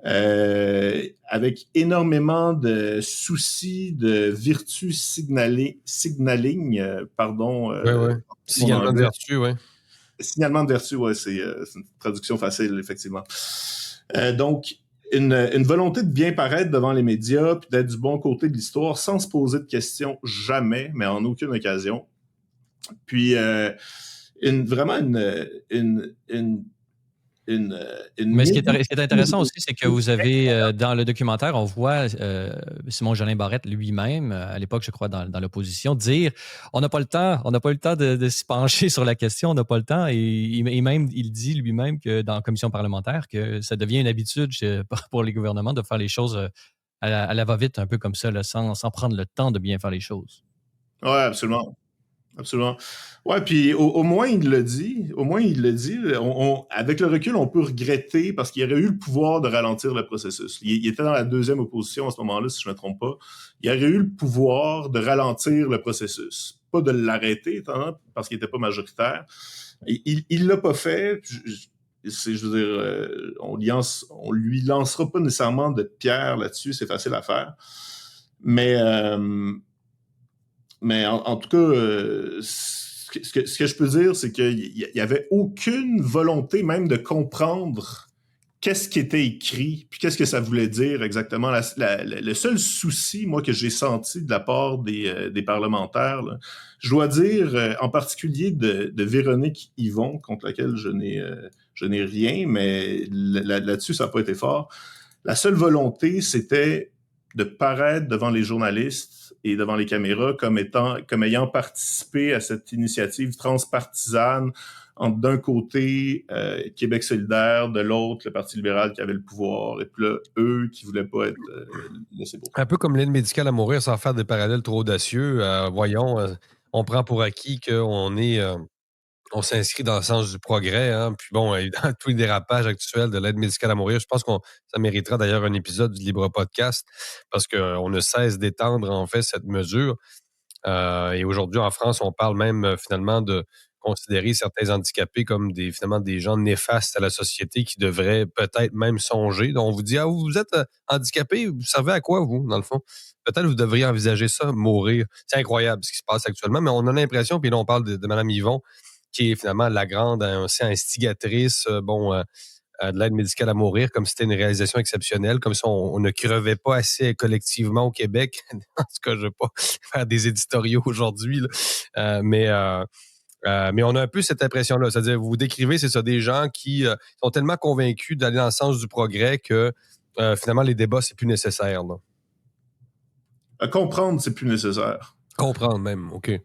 Speaker 2: avec énormément de soucis de vertu signaling,
Speaker 3: Oui. Signalement de vertu, oui.
Speaker 2: Signalement de vertu, oui, c'est une traduction facile, effectivement. Donc, une volonté de bien paraître devant les médias, puis d'être du bon côté de l'histoire, sans se poser de questions jamais, mais en aucune occasion. Puis,
Speaker 1: Mais ce qui est intéressant aussi, c'est que vous avez, dans le documentaire, on voit Simon-Jolin Barrette lui-même, à l'époque, je crois, dans l'opposition, dire on n'a pas le temps de s'y pencher sur la question, on n'a pas le temps. Et même, il dit lui-même que dans la commission parlementaire, que ça devient une habitude pour les gouvernements de faire les choses à la va-vite, un peu comme ça, là, sans prendre le temps de bien faire les choses.
Speaker 2: Ouais, absolument. Absolument. Ouais, puis au moins il le dit. Au moins il le dit. Avec le recul, on peut regretter parce qu'il aurait eu le pouvoir de ralentir le processus. Il était dans la deuxième opposition à ce moment-là, si je ne me trompe pas. Il aurait eu le pouvoir de ralentir le processus. Pas de l'arrêter, parce qu'il n'était pas majoritaire. Il l'a pas fait. Je veux dire, on lui lancera pas nécessairement de pierre là-dessus. C'est facile à faire. Mais en tout cas, ce que je peux dire, c'est qu'il n'y avait aucune volonté même de comprendre qu'est-ce qui était écrit, puis qu'est-ce que ça voulait dire exactement. Le seul souci, moi, que j'ai senti de la part des parlementaires, là, je dois dire, en particulier de Véronique Yvon, contre laquelle je n'ai rien, mais là-dessus, ça n'a pas été fort. La seule volonté, c'était de paraître devant les journalistes et devant les caméras comme ayant participé à cette initiative transpartisane entre d'un côté Québec solidaire, de l'autre le Parti libéral qui avait le pouvoir, et puis là, eux qui voulaient pas être laissés pour.
Speaker 3: Un peu comme l'aide médicale à mourir, sans faire des parallèles trop audacieux. Voyons, on prend pour acquis qu'on est... on s'inscrit dans le sens du progrès. Hein? Puis bon, dans tous les dérapages actuels de l'aide médicale à mourir, je pense que ça méritera d'ailleurs un épisode du Libre Podcast parce qu'on ne cesse d'étendre en fait cette mesure. Et aujourd'hui, en France, on parle même finalement de considérer certains handicapés comme finalement des gens néfastes à la société qui devraient peut-être même songer. Donc, on vous dit, vous êtes handicapé, vous servez à quoi, vous, dans le fond? Peut-être vous devriez envisager ça, mourir. C'est incroyable ce qui se passe actuellement, mais on a l'impression, puis là, on parle de Mme Yvon, qui est finalement la grande instigatrice, de l'aide médicale à mourir, comme si c'était une réalisation exceptionnelle, comme si on ne crevait pas assez collectivement au Québec. En tout cas, je ne veux pas faire des éditoriaux aujourd'hui, mais on a un peu cette impression-là. C'est-à-dire, vous décrivez, c'est ça, des gens qui sont tellement convaincus d'aller dans le sens du progrès que finalement, les débats, c'est plus nécessaire. Là.
Speaker 2: À comprendre, c'est plus nécessaire.
Speaker 3: Comprendre même, OK.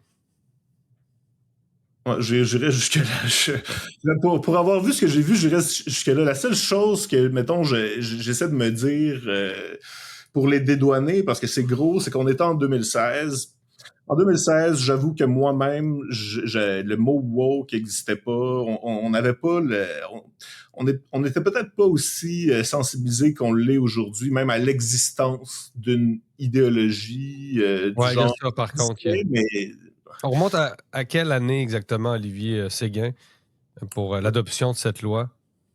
Speaker 2: Ouais, j'irais jusque-là. Pour avoir vu ce que j'ai vu, j'irais jusque-là. La seule chose que, mettons, j'essaie de me dire pour les dédouaner, parce que c'est gros, c'est qu'on était en 2016. En 2016, j'avoue que moi-même, le mot woke n'existait pas. On n'avait pas on était peut-être pas aussi sensibilisé qu'on l'est aujourd'hui, même à l'existence d'une idéologie du
Speaker 3: Ouais, il y a
Speaker 2: genre.
Speaker 3: ça, par contre.
Speaker 2: Mais
Speaker 3: On remonte à quelle année exactement, Olivier Séguin, pour l'adoption de cette loi?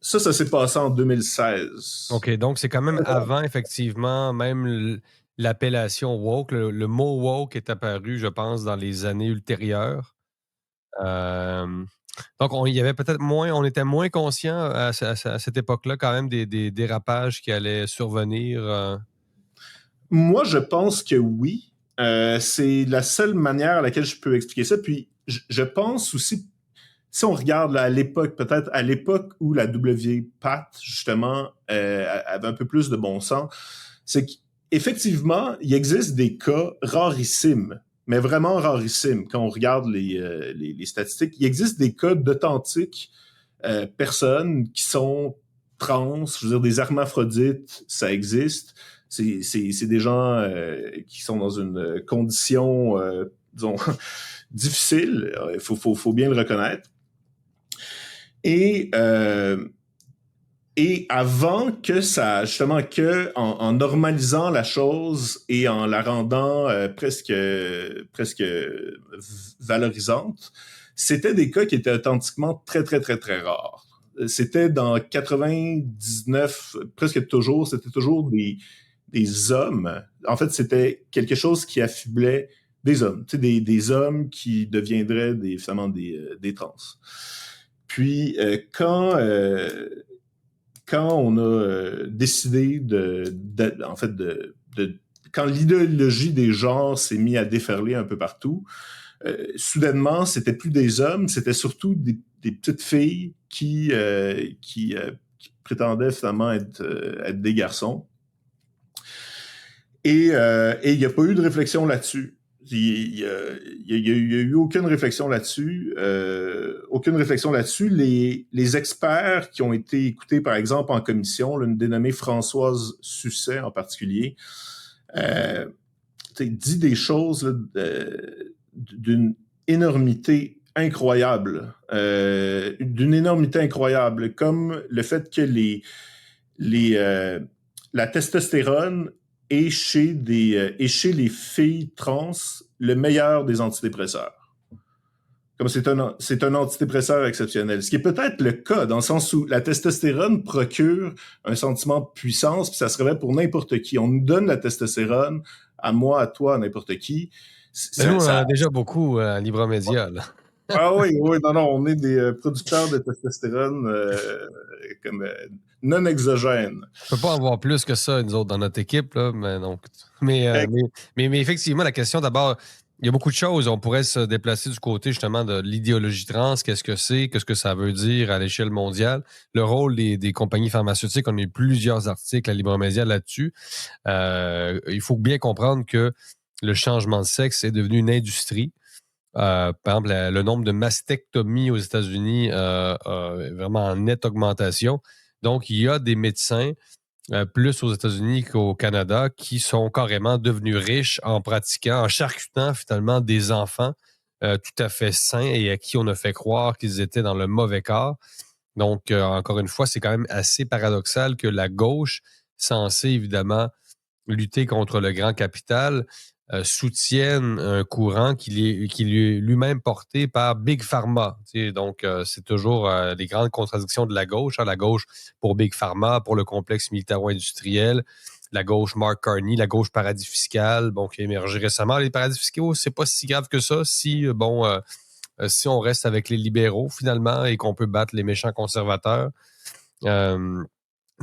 Speaker 2: ça s'est passé en 2016.
Speaker 3: OK, donc c'est quand même avant, effectivement, même l'appellation woke. Le mot woke est apparu, je pense, dans les années ultérieures. Donc, il y avait peut-être moins, on était moins conscient à cette époque-là, quand même, des dérapages qui allaient survenir.
Speaker 2: Moi, je pense que oui. C'est la seule manière à laquelle je peux expliquer ça. Puis, je pense aussi, si on regarde là, à l'époque, peut-être à l'époque où la WPAT, justement, avait un peu plus de bon sens, c'est qu'effectivement, il existe des cas rarissimes, mais vraiment rarissimes. Quand on regarde les statistiques, il existe des cas d'authentiques personnes qui sont trans, je veux dire, des hermaphrodites, ça existe. C'est des gens qui sont dans une condition, disons, difficile. Il faut bien le reconnaître. Et avant que ça, justement, en normalisant la chose et en la rendant presque valorisante, c'était des cas qui étaient authentiquement très, très, très, très rares. C'était dans 99, presque toujours, c'était toujours des hommes. En fait, c'était quelque chose qui affublait des hommes, tu sais, des hommes qui deviendraient finalement des trans. Puis, quand on a décidé quand l'idéologie des genres s'est mise à déferler un peu partout, soudainement, c'était plus des hommes, c'était surtout des petites filles qui prétendaient finalement être des garçons. Et il n'y a pas eu de réflexion là-dessus. Il y a eu aucune réflexion là-dessus. Aucune réflexion là-dessus. Les experts qui ont été écoutés, par exemple, en commission, une dénommée Françoise Susset en particulier, dit des choses là, d'une énormité incroyable. Comme le fait que la testostérone est chez les filles trans le meilleur des antidépresseurs. Comme c'est un antidépresseur exceptionnel. Ce qui est peut-être le cas, dans le sens où la testostérone procure un sentiment de puissance, puis ça se révèle pour n'importe qui. On nous donne la testostérone, à moi, à toi, à n'importe qui.
Speaker 3: Mais nous, on en a déjà beaucoup à Libra-Média, là.
Speaker 2: Ah oui, non, on est des producteurs de testostérone non exogènes.
Speaker 3: On peut pas en avoir plus que ça, nous autres, dans notre équipe, là, mais non. Mais effectivement, la question, d'abord, il y a beaucoup de choses. On pourrait se déplacer du côté, justement, de l'idéologie trans. Qu'est-ce que c'est? Qu'est-ce que ça veut dire à l'échelle mondiale? Le rôle des compagnies pharmaceutiques. On a eu plusieurs articles à Libra-Média là-dessus. Il faut bien comprendre que le changement de sexe est devenu une industrie. Par exemple, le nombre de mastectomies aux États-Unis est vraiment en nette augmentation. Donc, il y a des médecins, plus aux États-Unis qu'au Canada, qui sont carrément devenus riches en pratiquant, en charcutant finalement des enfants tout à fait sains et à qui on a fait croire qu'ils étaient dans le mauvais corps. Donc, encore une fois, c'est quand même assez paradoxal que la gauche, censée évidemment lutter contre le grand capital, soutiennent un courant qui est lui-même porté par Big Pharma. Donc, c'est toujours les grandes contradictions de la gauche. La gauche pour Big Pharma, pour le complexe militaro-industriel, la gauche Mark Carney, la gauche paradis fiscal, qui a émergé récemment. Les paradis fiscaux, c'est pas si grave que ça si on reste avec les libéraux, finalement, et qu'on peut battre les méchants conservateurs.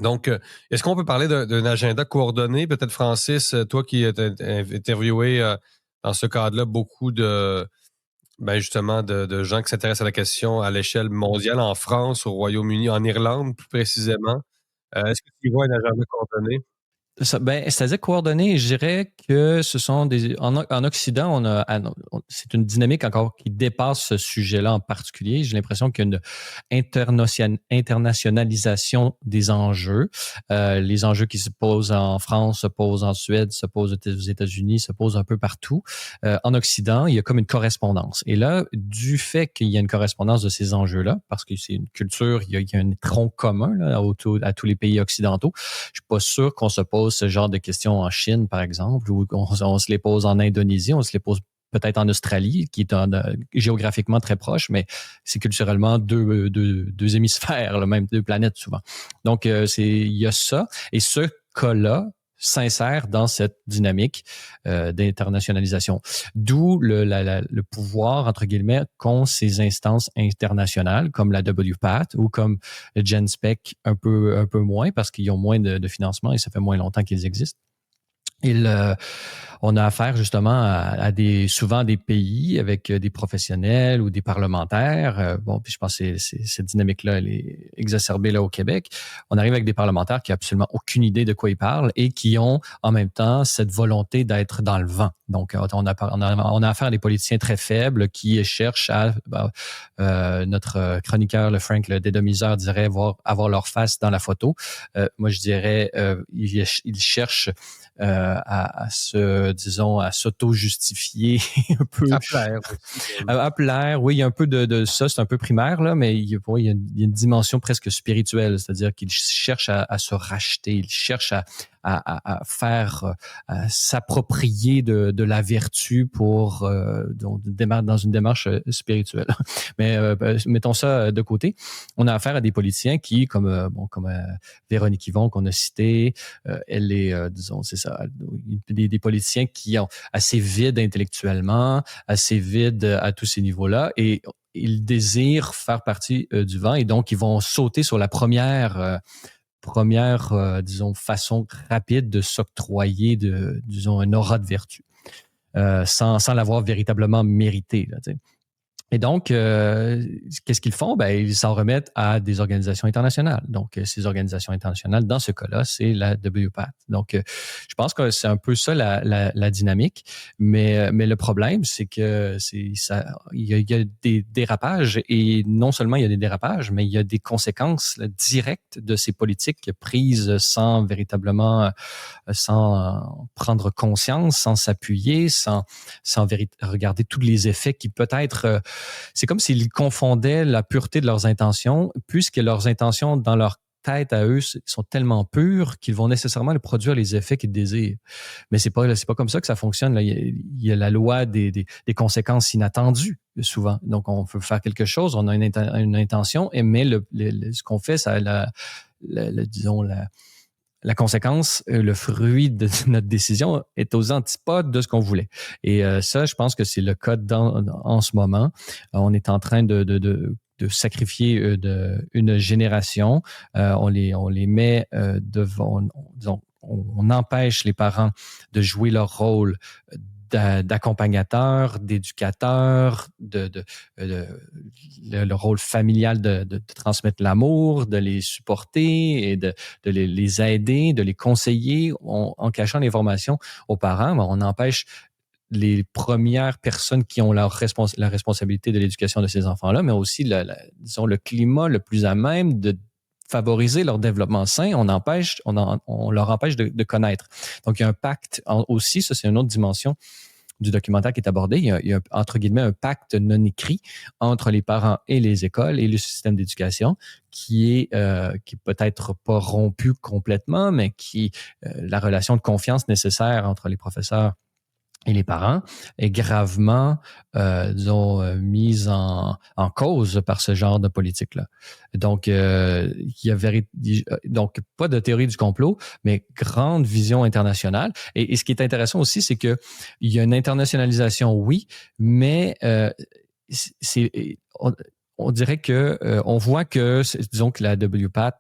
Speaker 3: Donc, est-ce qu'on peut parler d'un agenda coordonné? Peut-être, Francis, toi qui as interviewé dans ce cadre-là beaucoup justement de gens qui s'intéressent à la question à l'échelle mondiale, en France, au Royaume-Uni, en Irlande plus précisément. Est-ce que tu vois un agenda coordonné?
Speaker 1: C'est-à-dire coordonné, je dirais que ce sont en Occident, c'est une dynamique encore qui dépasse ce sujet-là en particulier. J'ai l'impression qu'il y a une internationalisation des enjeux. Les enjeux qui se posent en France se posent en Suède, se posent aux États-Unis, se posent un peu partout. En Occident, il y a comme une correspondance. Et là, du fait qu'il y a une correspondance de ces enjeux-là, parce que c'est une culture, il y a un tronc commun là, à tous les pays occidentaux, je suis pas sûr qu'on se pose ce genre de questions en Chine, par exemple, ou on se les pose en Indonésie, on se les pose peut-être en Australie, qui est géographiquement très proche, mais c'est culturellement deux hémisphères, là, même deux planètes souvent. Donc, il y a ça. Et ce cas-là s'insère dans cette dynamique d'internationalisation. D'où le pouvoir, entre guillemets, qu'ont ces instances internationales, comme la WPATH ou comme le GenSpec un peu moins, parce qu'ils ont moins de financement et ça fait moins longtemps qu'ils existent. On a affaire justement à souvent des pays avec des professionnels ou des parlementaires. Puis je pense que cette dynamique-là, elle est exacerbée là au Québec. On arrive avec des parlementaires qui n'ont absolument aucune idée de quoi ils parlent et qui ont en même temps cette volonté d'être dans le vent. Donc, on a affaire à des politiciens très faibles qui cherchent à... notre chroniqueur, le Frank, le dédomiseur, dirait avoir leur face dans la photo. Moi, je dirais ils cherchent à s'auto-justifier un peu.
Speaker 3: À plaire.
Speaker 1: À plaire, oui, il y a un peu de ça, c'est un peu primaire, là, mais il y a une dimension presque spirituelle, c'est-à-dire qu'ils cherchent à se racheter, ils cherchent à faire, à s'approprier de la vertu pour dans une démarche spirituelle. Mais mettons ça de côté. On a affaire à des politiciens qui, comme Véronique Yvon qu'on a cité, elle est, disons, c'est ça, des politiciens qui ont assez vides intellectuellement, assez vides à tous ces niveaux-là, et ils désirent faire partie du vent, et donc ils vont sauter sur la première façon rapide de s'octroyer un aura de vertu, sans l'avoir véritablement mérité, là, tu sais. Et donc, qu'est-ce qu'ils font? Ben, ils s'en remettent à des organisations internationales. Donc, ces organisations internationales, dans ce cas-là, c'est la WPATH. Donc, je pense que c'est un peu ça la dynamique. Mais le problème, c'est que il y a des dérapages, et non seulement il y a des dérapages, mais il y a des conséquences là, directes de ces politiques prises sans prendre conscience, sans s'appuyer, sans regarder tous les effets qui peut-être... c'est comme s'ils confondaient la pureté de leurs intentions, puisque leurs intentions dans leur tête à eux sont tellement pures qu'ils vont nécessairement produire les effets qu'ils désirent. Mais c'est pas comme ça que ça fonctionne. Là. Il y a la loi des conséquences inattendues, souvent. Donc, on veut faire quelque chose, on a une intention, mais ce qu'on fait, ça disons, la conséquence, le fruit de notre décision est aux antipodes de ce qu'on voulait. Et ça, je pense que c'est le cas en ce moment. On est en train de sacrifier une génération. On les met devant, disons, on empêche les parents de jouer leur rôle d'accompagnateur, d'éducateur, le rôle familial de transmettre l'amour, de les supporter et de les aider, de les conseiller en cachant l'information aux parents. On empêche les premières personnes qui ont la responsabilité de l'éducation de ces enfants-là, mais aussi disons, le climat le plus à même de favoriser leur développement sain, on leur empêche de connaître. Donc, il y a un pacte aussi, ça c'est une autre dimension du documentaire qui est abordé. Il y a entre guillemets un pacte non écrit entre les parents et les écoles et le système d'éducation qui est peut-être pas rompu complètement, mais qui la relation de confiance nécessaire entre les professeurs et les parents est gravement, mise en cause par ce genre de politique-là. Donc, donc pas de théorie du complot, mais grande vision internationale. Et ce qui est intéressant aussi, c'est que il y a une internationalisation, oui, mais on dirait que on voit que, disons que la WPATH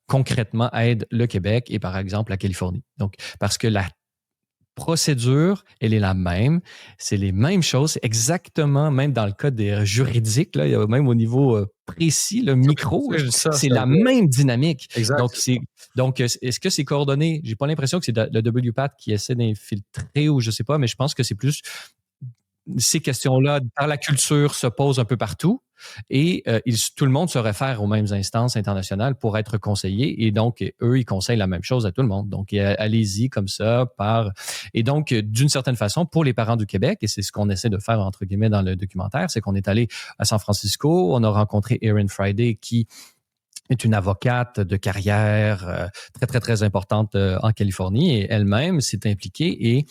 Speaker 1: concrètement aide le Québec et par exemple la Californie. Donc, parce que la procédure, elle est la même. C'est les mêmes choses. C'est exactement, même dans le cas des juridiques, là, même au niveau précis, le micro, c'est la même dynamique.
Speaker 3: Exact.
Speaker 1: Donc, est-ce que c'est coordonné? J'ai pas l'impression que c'est le WPATH qui essaie d'infiltrer ou je sais pas, mais je pense que c'est plus ces questions-là, par la culture, se posent un peu partout et tout le monde se réfère aux mêmes instances internationales pour être conseillé et donc, eux, ils conseillent la même chose à tout le monde. Donc, allez-y comme ça, Et donc, d'une certaine façon, pour les parents du Québec, et c'est ce qu'on essaie de faire, entre guillemets, dans le documentaire, c'est qu'on est allé à San Francisco, on a rencontré Erin Friday qui est une avocate de carrière très, très, très importante en Californie et elle-même s'est impliquée et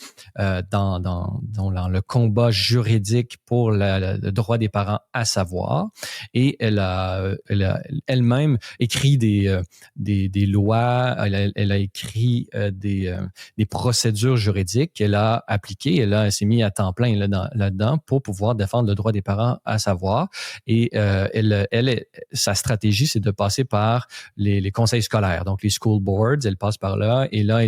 Speaker 1: dans le combat juridique pour le droit des parents à savoir. Et elle a elle-même écrit des lois, elle a écrit des procédures juridiques qu'elle a appliquées. Elle s'est mise à temps plein là-dedans pour pouvoir défendre le droit des parents à savoir. Et sa stratégie, c'est de passer par les conseils scolaires, donc les school boards, elle passe par là, et là,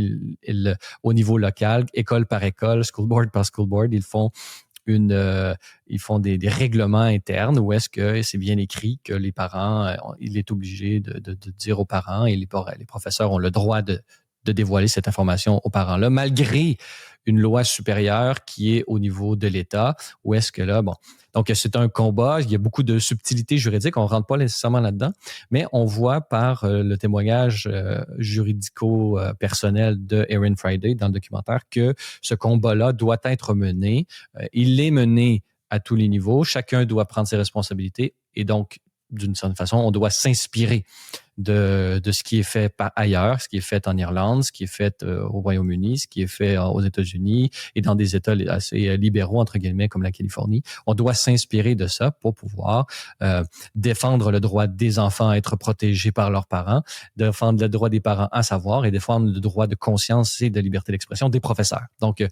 Speaker 1: au niveau local, école par école, school board par school board, ils font des règlements internes où est-ce que c'est bien écrit que les parents, il est obligé de dire aux parents et les professeurs ont le droit de dévoiler cette information aux parents-là, malgré une loi supérieure qui est au niveau de l'État, où est-ce que là, donc c'est un combat, il y a beaucoup de subtilités juridiques, on ne rentre pas nécessairement là-dedans, mais on voit par le témoignage juridico-personnel de Erin Friday dans le documentaire que ce combat-là doit être mené. Il est mené à tous les niveaux, chacun doit prendre ses responsabilités et donc, d'une certaine façon, on doit s'inspirer de ce qui est fait ailleurs, ce qui est fait en Irlande, ce qui est fait au Royaume-Uni, ce qui est fait aux États-Unis et dans des États assez libéraux, entre guillemets, comme la Californie. On doit s'inspirer de ça pour pouvoir défendre le droit des enfants à être protégés par leurs parents, défendre le droit des parents à savoir et défendre le droit de conscience et de liberté d'expression des professeurs. Donc,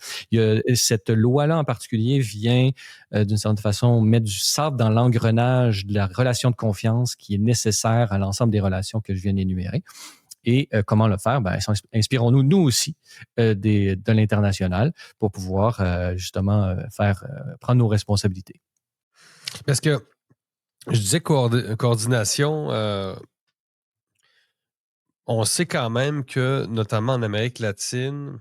Speaker 1: cette loi-là en particulier vient d'une certaine façon mettre du sable dans l'engrenage de la relation de confiance qui est nécessaire à l'ensemble des relations que je viens d'énumérer. Et comment le faire? Ben, inspirons-nous, nous aussi, de l'international pour pouvoir justement prendre nos responsabilités.
Speaker 3: Parce que je disais coordination, on sait quand même que, notamment en Amérique latine,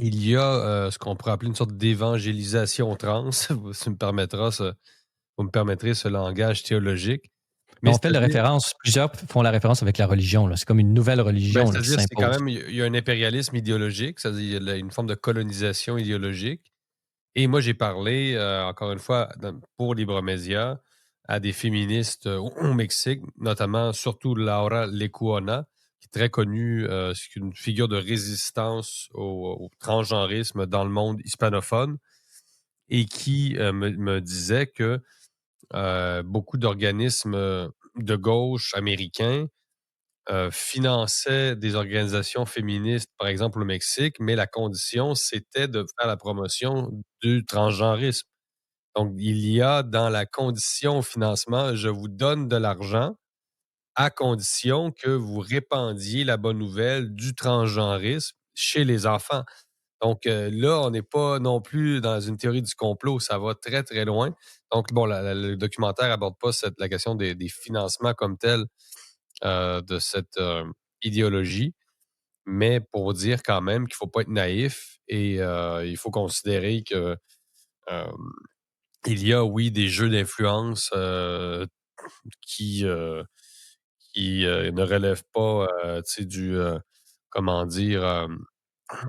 Speaker 3: il y a ce qu'on pourrait appeler une sorte d'évangélisation trans. Vous me permettrez ce langage théologique.
Speaker 1: Mais on fait la référence, plusieurs font la référence avec la religion. Là. C'est comme une nouvelle religion là, qui s'impose.
Speaker 3: C'est quand même, il y a un impérialisme idéologique, c'est-à-dire il y a une forme de colonisation idéologique. Et moi, j'ai parlé, encore une fois, pour Libremédia, à des féministes au Mexique, notamment, surtout Laura Lecuona, qui est très connue, c'est une figure de résistance au transgenrisme dans le monde hispanophone, et qui me disait que beaucoup d'organismes de gauche américains finançaient des organisations féministes, par exemple au Mexique, mais la condition, c'était de faire la promotion du transgenrisme. Donc, il y a dans la condition financement, je vous donne de l'argent à condition que vous répandiez la bonne nouvelle du transgenrisme chez les enfants. Donc là, on n'est pas non plus dans une théorie du complot, ça va très, très loin. Donc, bon, le documentaire n'aborde pas la question des financements comme tels de cette idéologie, mais pour dire quand même qu'il ne faut pas être naïf et il faut considérer que il y a, oui, des jeux d'influence qui ne relèvent pas du, comment dire,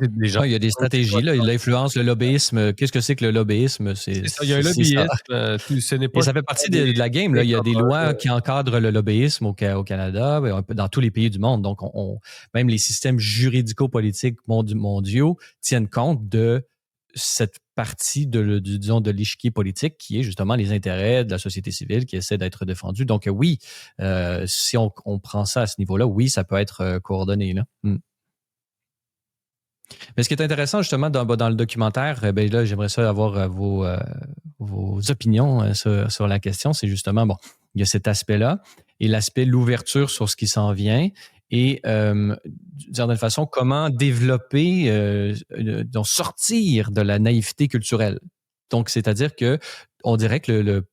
Speaker 3: des gens.
Speaker 1: Il y a des stratégies, là, l'influence, le lobbyisme. Qu'est-ce que c'est que le lobbyisme?
Speaker 3: C'est ça, il y a un
Speaker 1: C'est
Speaker 3: lobbyisme,
Speaker 1: ça.
Speaker 3: ce n'est
Speaker 1: Et
Speaker 3: pas
Speaker 1: ça fait partie de la game. Là. Il y a des lois qui encadrent le lobbyisme au Canada, un peu dans tous les pays du monde. Donc, même les systèmes juridico-politiques mondiaux tiennent compte de cette partie de l'échiquier politique qui est justement les intérêts de la société civile qui essaie d'être défendus. Donc, oui, si on prend ça à ce niveau-là, oui, ça peut être coordonné. Là. Mais ce qui est intéressant justement dans le documentaire, ben là, j'aimerais ça avoir vos opinions sur la question. C'est justement, bon, il y a cet aspect-là et l'aspect de l'ouverture sur ce qui s'en vient et d'une certaine façon, comment développer, donc sortir de la naïveté culturelle. Donc, c'est-à-dire que on dirait que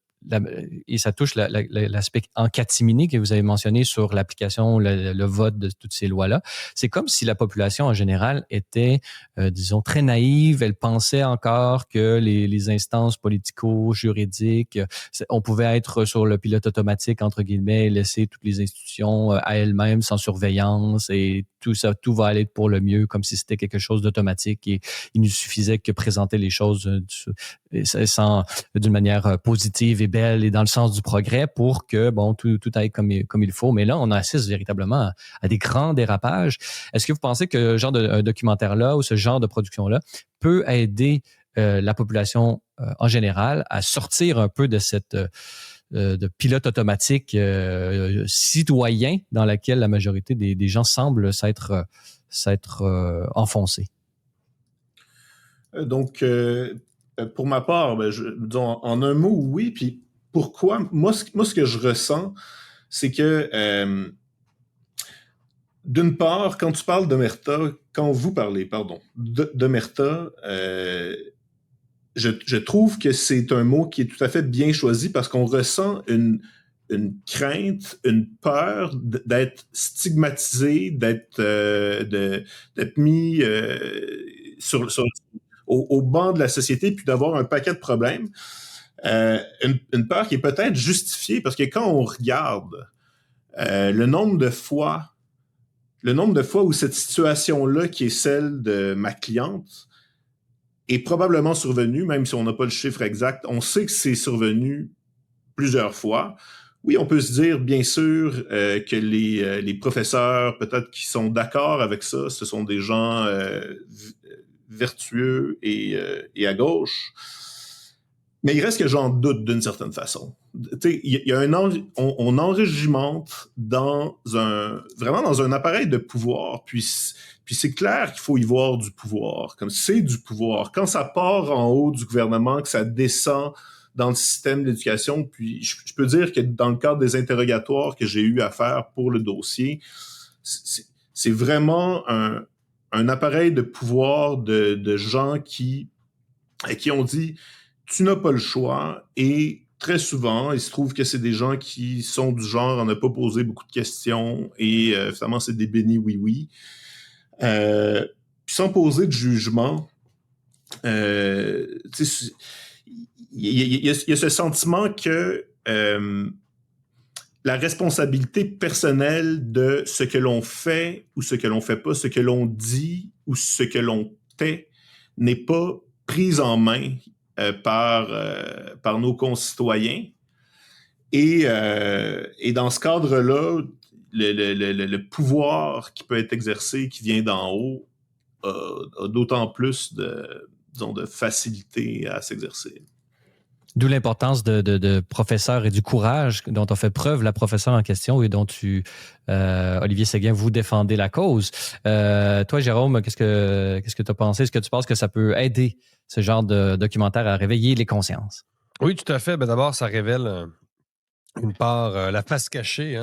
Speaker 1: et ça touche l'aspect en catimini que vous avez mentionné sur l'application, le vote de toutes ces lois-là. C'est comme si la population en général était, disons, très naïve. Elle pensait encore que les instances politico-juridiques, on pouvait être sur le pilote automatique, entre guillemets, et laisser toutes les institutions à elles-mêmes sans surveillance et tout ça, tout va aller pour le mieux, comme si c'était quelque chose d'automatique et il nous suffisait que présenter les choses d'une manière positive et belle et dans le sens du progrès pour que bon tout aille comme il faut. Mais là, on assiste véritablement à des grands dérapages. Est-ce que vous pensez que ce genre de documentaire-là ou ce genre de production-là peut aider la population en général à sortir un peu de cette de pilote automatique citoyen dans laquelle la majorité des gens semblent s'être enfoncés?
Speaker 2: Donc, pour ma part, disons, en un mot, oui. Puis pourquoi? Moi, ce que je ressens, c'est que, d'une part, quand tu parles d'Omerta, quand vous parlez, pardon, d'Omerta, je trouve que c'est un mot qui est tout à fait bien choisi parce qu'on ressent une crainte, une peur d'être stigmatisé, d'être mis au banc de la société puis d'avoir un paquet de problèmes. Une peur qui est peut-être justifiée parce que quand on regarde le nombre de fois où cette situation-là, qui est celle de ma cliente, est probablement survenue, même si on n'a pas le chiffre exact, on sait que c'est survenu plusieurs fois. Oui, on peut se dire, bien sûr, que les professeurs, peut-être qui sont d'accord avec ça, ce sont des gens vertueux et à gauche. Mais il reste que j'en doute d'une certaine façon. Il y a on enrégimente vraiment dans un appareil de pouvoir, puis c'est clair qu'il faut y voir du pouvoir, comme c'est du pouvoir. Quand ça part en haut du gouvernement, que ça descend dans le système d'éducation, puis je peux dire que dans le cadre des interrogatoires que j'ai eu à faire pour le dossier, C'est vraiment un appareil de pouvoir de gens qui ont dit « tu n'as pas le choix » et très souvent, il se trouve que c'est des gens qui sont du genre à ne pas poser beaucoup de questions et finalement, c'est des bénis oui-oui. Puis sans poser de jugement, il y a ce sentiment que la responsabilité personnelle de ce que l'on fait ou ce que l'on fait pas, ce que l'on dit ou ce que l'on tait n'est pas prise en main par nos concitoyens. Et dans ce cadre-là, le pouvoir qui peut être exercé, qui vient d'en haut, a d'autant plus de facilité à s'exercer.
Speaker 1: D'où l'importance de professeur et du courage dont a fait preuve la professeure en question et dont Olivier Séguin, vous défendez la cause. Toi, Jérôme, qu'est-ce que tu as pensé? Est-ce que tu penses que ça peut aider ce genre de documentaire à réveiller les consciences?
Speaker 3: Oui, tout à fait. Ben, d'abord, ça révèle une part, la face cachée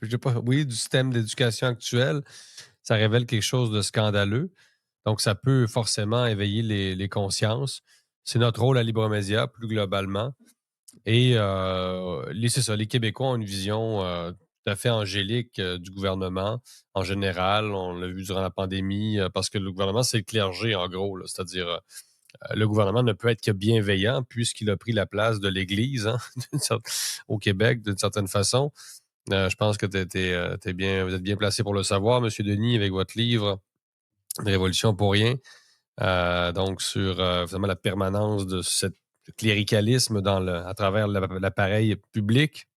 Speaker 3: je sais pas, oui, du système d'éducation actuel. Ça révèle quelque chose de scandaleux. Donc, ça peut forcément éveiller les consciences. C'est notre rôle à Libremédia, plus globalement. Et c'est ça, les Québécois ont une vision tout à fait angélique du gouvernement en général. On l'a vu durant la pandémie, parce que le gouvernement, c'est le clergé, en gros. Là. C'est-à-dire, le gouvernement ne peut être que bienveillant puisqu'il a pris la place de l'Église au Québec, d'une certaine façon. Je pense que vous êtes bien placé pour le savoir, M. Denis, avec votre livre « Révolution pour rien ». Donc, sur finalement la permanence de ce cléricalisme à travers l'appareil public.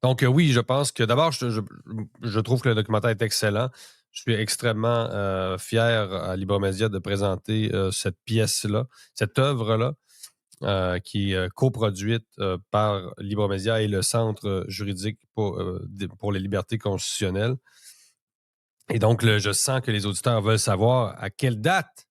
Speaker 3: Donc, oui, je pense que d'abord, je trouve que le documentaire est excellent. Je suis extrêmement fier à Libremédia de présenter cette pièce-là, cette œuvre-là, qui est coproduite par Libremédia et le Centre juridique pour les libertés constitutionnelles. Et donc, je sens que les auditeurs veulent savoir à quelle date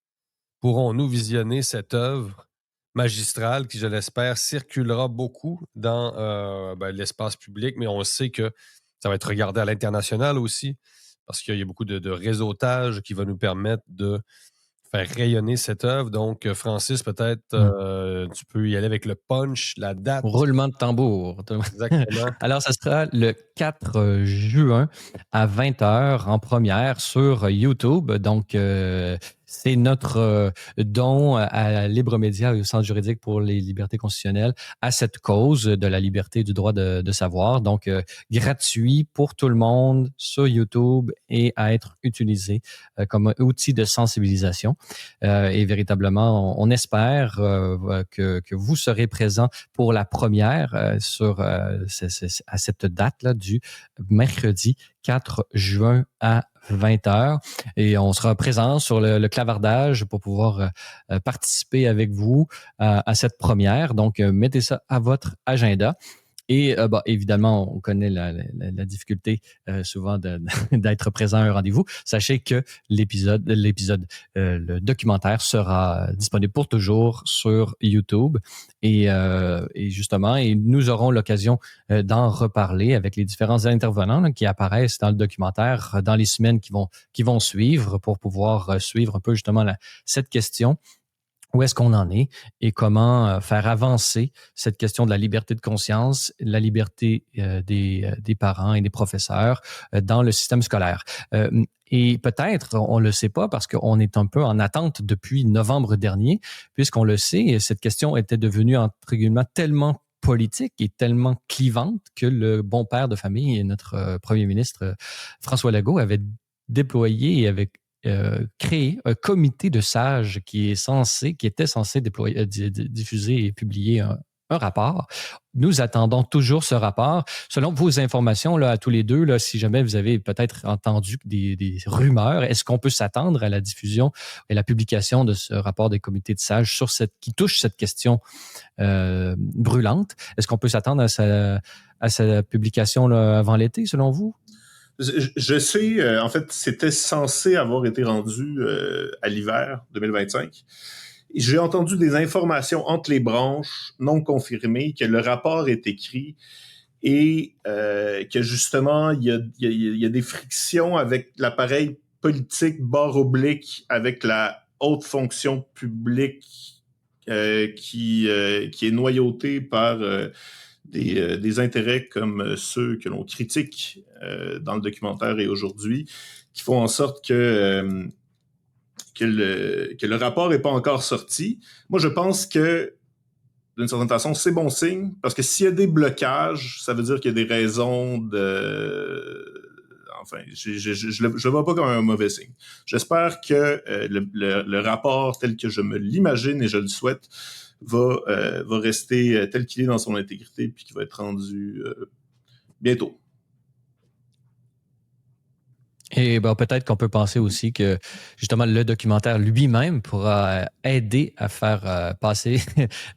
Speaker 3: pourrons-nous visionner cette œuvre magistrale qui, je l'espère, circulera beaucoup dans l'espace public, mais on sait que ça va être regardé à l'international aussi, parce qu'il y a beaucoup de réseautage qui va nous permettre de faire rayonner cette œuvre. Donc, Francis, peut-être tu peux y aller avec le punch, la date.
Speaker 1: Roulement de tambour.
Speaker 3: Exactement.
Speaker 1: Alors, ça sera le 4 juin à 20h en première sur YouTube. Donc, c'est notre don à Libremédia et au Centre juridique pour les libertés constitutionnelles à cette cause de la liberté et du droit de savoir. Donc, gratuit pour tout le monde sur YouTube et à être utilisé comme outil de sensibilisation. Et véritablement, on espère que vous serez présents pour la première à cette date-là du mercredi 4 juin à 20h. Et on sera présent sur le clavardage pour pouvoir participer avec vous à cette première. Donc, mettez ça à votre agenda. Et évidemment, on connaît la difficulté souvent d'être présent à un rendez-vous. Sachez que le documentaire sera disponible pour toujours sur YouTube. Et justement, nous aurons l'occasion d'en reparler avec les différents intervenants là, qui apparaissent dans le documentaire dans les semaines qui vont suivre pour pouvoir suivre un peu justement cette question. Où est-ce qu'on en est et comment faire avancer cette question de la liberté de conscience, la liberté des parents et des professeurs dans le système scolaire. Et peut-être, on ne le sait pas parce qu'on est un peu en attente depuis novembre dernier, puisqu'on le sait, cette question était devenue, entre guillemets, tellement politique et tellement clivante que le bon père de famille et notre premier ministre François Legault avait déployé et avait créer un comité de sages qui était censé diffuser et publier un rapport. Nous attendons toujours ce rapport. Selon vos informations, là, à tous les deux, là, si jamais vous avez peut-être entendu des rumeurs, est-ce qu'on peut s'attendre à la diffusion et la publication de ce rapport des comités de sages qui touche cette question brûlante? Est-ce qu'on peut s'attendre à sa publication là, avant l'été, selon vous?
Speaker 2: Je sais, en fait, c'était censé avoir été rendu à l'hiver 2025. J'ai entendu des informations entre les branches non confirmées que le rapport est écrit et que justement, il y a des frictions avec l'appareil politique / avec la haute fonction publique qui est noyautée par des intérêts comme ceux que l'on critique dans le documentaire et aujourd'hui, qui font en sorte que le rapport n'est pas encore sorti. Moi, je pense que, d'une certaine façon, c'est bon signe, parce que s'il y a des blocages, ça veut dire qu'il y a des raisons de... Enfin, je le vois pas comme un mauvais signe. J'espère que le rapport tel que je me l'imagine et je le souhaite va rester tel qu'il est dans son intégrité puis qu'il va être rendu bientôt.
Speaker 1: Et ben, peut-être qu'on peut penser aussi que justement le documentaire lui-même pourra aider à faire passer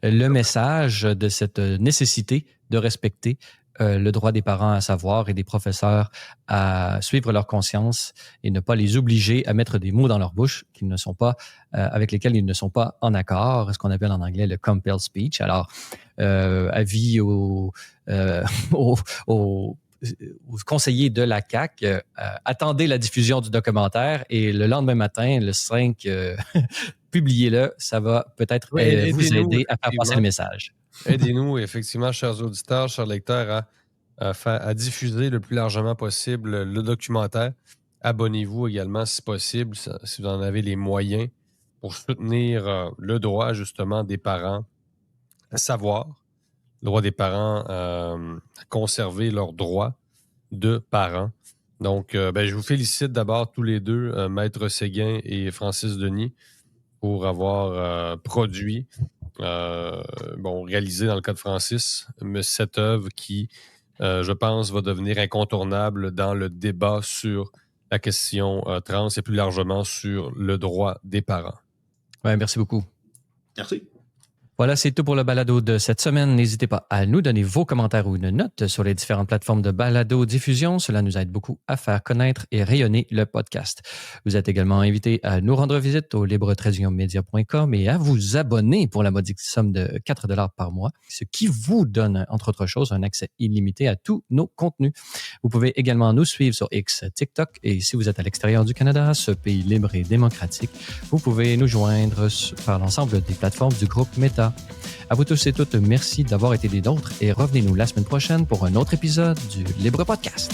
Speaker 1: le message de cette nécessité de respecter le droit des parents à savoir et des professeurs à suivre leur conscience et ne pas les obliger à mettre des mots dans leur bouche qu'ils ne sont pas, avec lesquels ils ne sont pas en accord, ce qu'on appelle en anglais le compelled speech. Alors, avis aux conseillers de la CAQ, attendez la diffusion du documentaire et le lendemain matin, le 5, publiez-le. Ça va peut-être vous aider à faire passer le message.
Speaker 3: Aidez-nous, effectivement, chers auditeurs, chers lecteurs, à diffuser le plus largement possible le documentaire. Abonnez-vous également, si possible, si vous en avez les moyens, pour soutenir le droit, justement, des parents à savoir, le droit des parents à conserver leurs droits de parents. Donc, je vous félicite d'abord tous les deux, Maître Séguin et Francis Denis, pour avoir produit, réalisé dans le cas de Francis, mais cette œuvre qui, je pense, va devenir incontournable dans le débat sur la question trans et plus largement sur le droit des parents.
Speaker 1: Ouais, merci beaucoup.
Speaker 2: Merci.
Speaker 1: Voilà, c'est tout pour le balado de cette semaine. N'hésitez pas à nous donner vos commentaires ou une note sur les différentes plateformes de balado-diffusion. Cela nous aide beaucoup à faire connaître et rayonner le podcast. Vous êtes également invité à nous rendre visite au libre-media.com et à vous abonner pour la modique somme de 4 $ par mois, ce qui vous donne, entre autres choses, un accès illimité à tous nos contenus. Vous pouvez également nous suivre sur X, TikTok, et si vous êtes à l'extérieur du Canada, ce pays libre et démocratique, vous pouvez nous joindre par l'ensemble des plateformes du groupe Meta. À vous tous et toutes, merci d'avoir été des nôtres et revenez-nous la semaine prochaine pour un autre épisode du Libre Podcast.